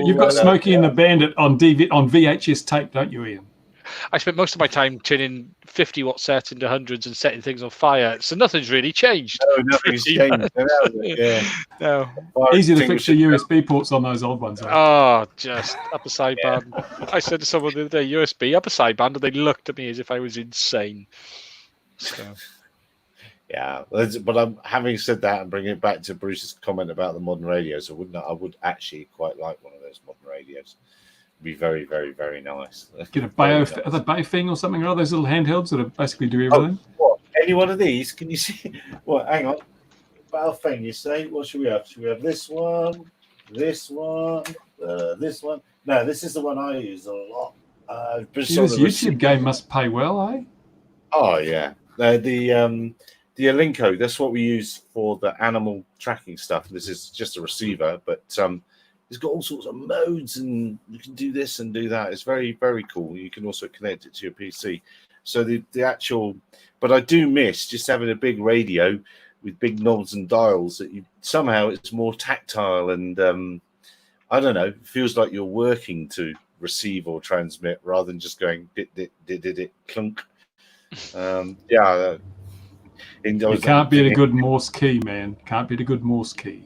You've got Smokey and the Bandit on VHS tape, don't you, Ian? I spent most of my time turning 50-watt sets into hundreds and setting things on fire, so nothing's really changed. No, nothing's changed. Yeah. No. Easy to fix the USB ports on those old ones. Oh, just upper sideband. I said to someone the other day, USB upper sideband, and they looked at me as if I was insane. So. Yeah, but I'm having said that and bringing it back to Bruce's comment about the modern radios. I would actually quite like one of those modern radios. It'd be very, very, very nice. Get a Baofeng or something, or those little handhelds that basically do everything. What? Any one of these? Can you see? Well, hang on. Baofeng, you say? What should we have? Should we have this one? This one? This one? No, this is the one I use a lot. This YouTube game must pay well, eh? Oh yeah, the Alinco. That's what we use for the animal tracking stuff. This is just a receiver, but it's got all sorts of modes, and you can do this and do that. It's very, very cool. You can also connect it to your PC. So the actual, but I do miss just having a big radio with big knobs and dials that somehow it's more tactile and I don't know, it feels like you're working to receive or transmit rather than just going dit clunk. You can't beat a good Morse key, man. Can't beat a good Morse key.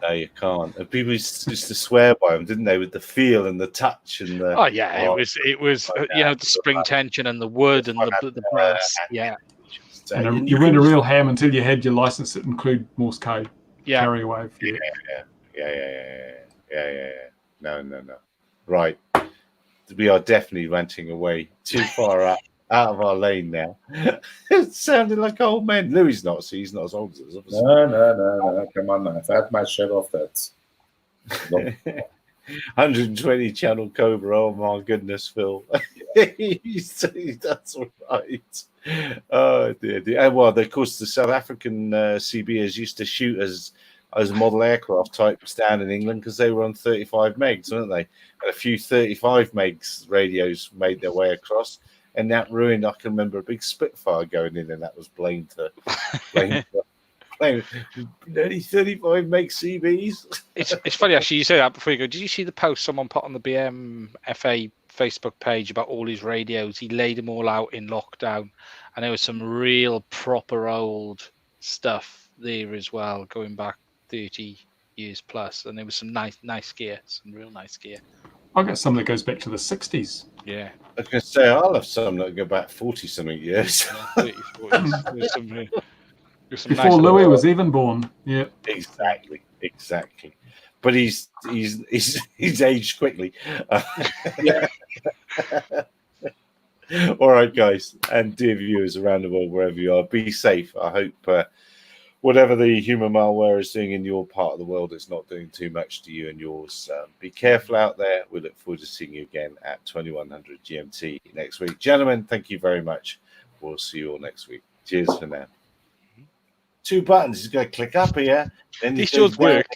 No, you can't. And people used to swear by them, didn't they? With the feel and the touch and the. Oh yeah, it was the spring tension and the wood and the brass. Yeah. And you weren't a real ham until you had your license that include Morse code. Yeah. Carry wave. Yeah. No. Right. We are definitely ranting away too far out of our lane now. It sounded like old men. Louis not, so he's not as old as us. No. Come on, I've had my share of that. 120 channel Cobra. Oh my goodness, Phil. That's all right. Oh dear. And well, of course, the South African CBers used to shoot as model aircraft types down in England because they were on 35 megs, weren't they? And a few 35 megs radios made their way across. And that ruined. I can remember a big Spitfire going in, and that was blamed for only 35 meg CBs. It's funny actually. You say that before you go. Did you see the post someone put on the BMFA Facebook page about all his radios? He laid them all out in lockdown, and there was some real proper old stuff there as well, going back 30 years plus. And there was some nice gear, some real nice gear. I got some that goes back to the 60s. Yeah. I was going to say, I'll have some that go back 40-something years. 30, 40. Before nice Louis was even born. Yeah. Exactly. But he's aged quickly. Yeah. All right, guys, and dear viewers around the world, wherever you are, be safe. I hope whatever the human malware is doing in your part of the world, it's not doing too much to you and yours. Be careful out there. We look forward to seeing you again at 2100 GMT next week. Gentlemen, thank you very much. We'll see you all next week. Cheers for now. 2 buttons. You've got to click up here. Then these yours work.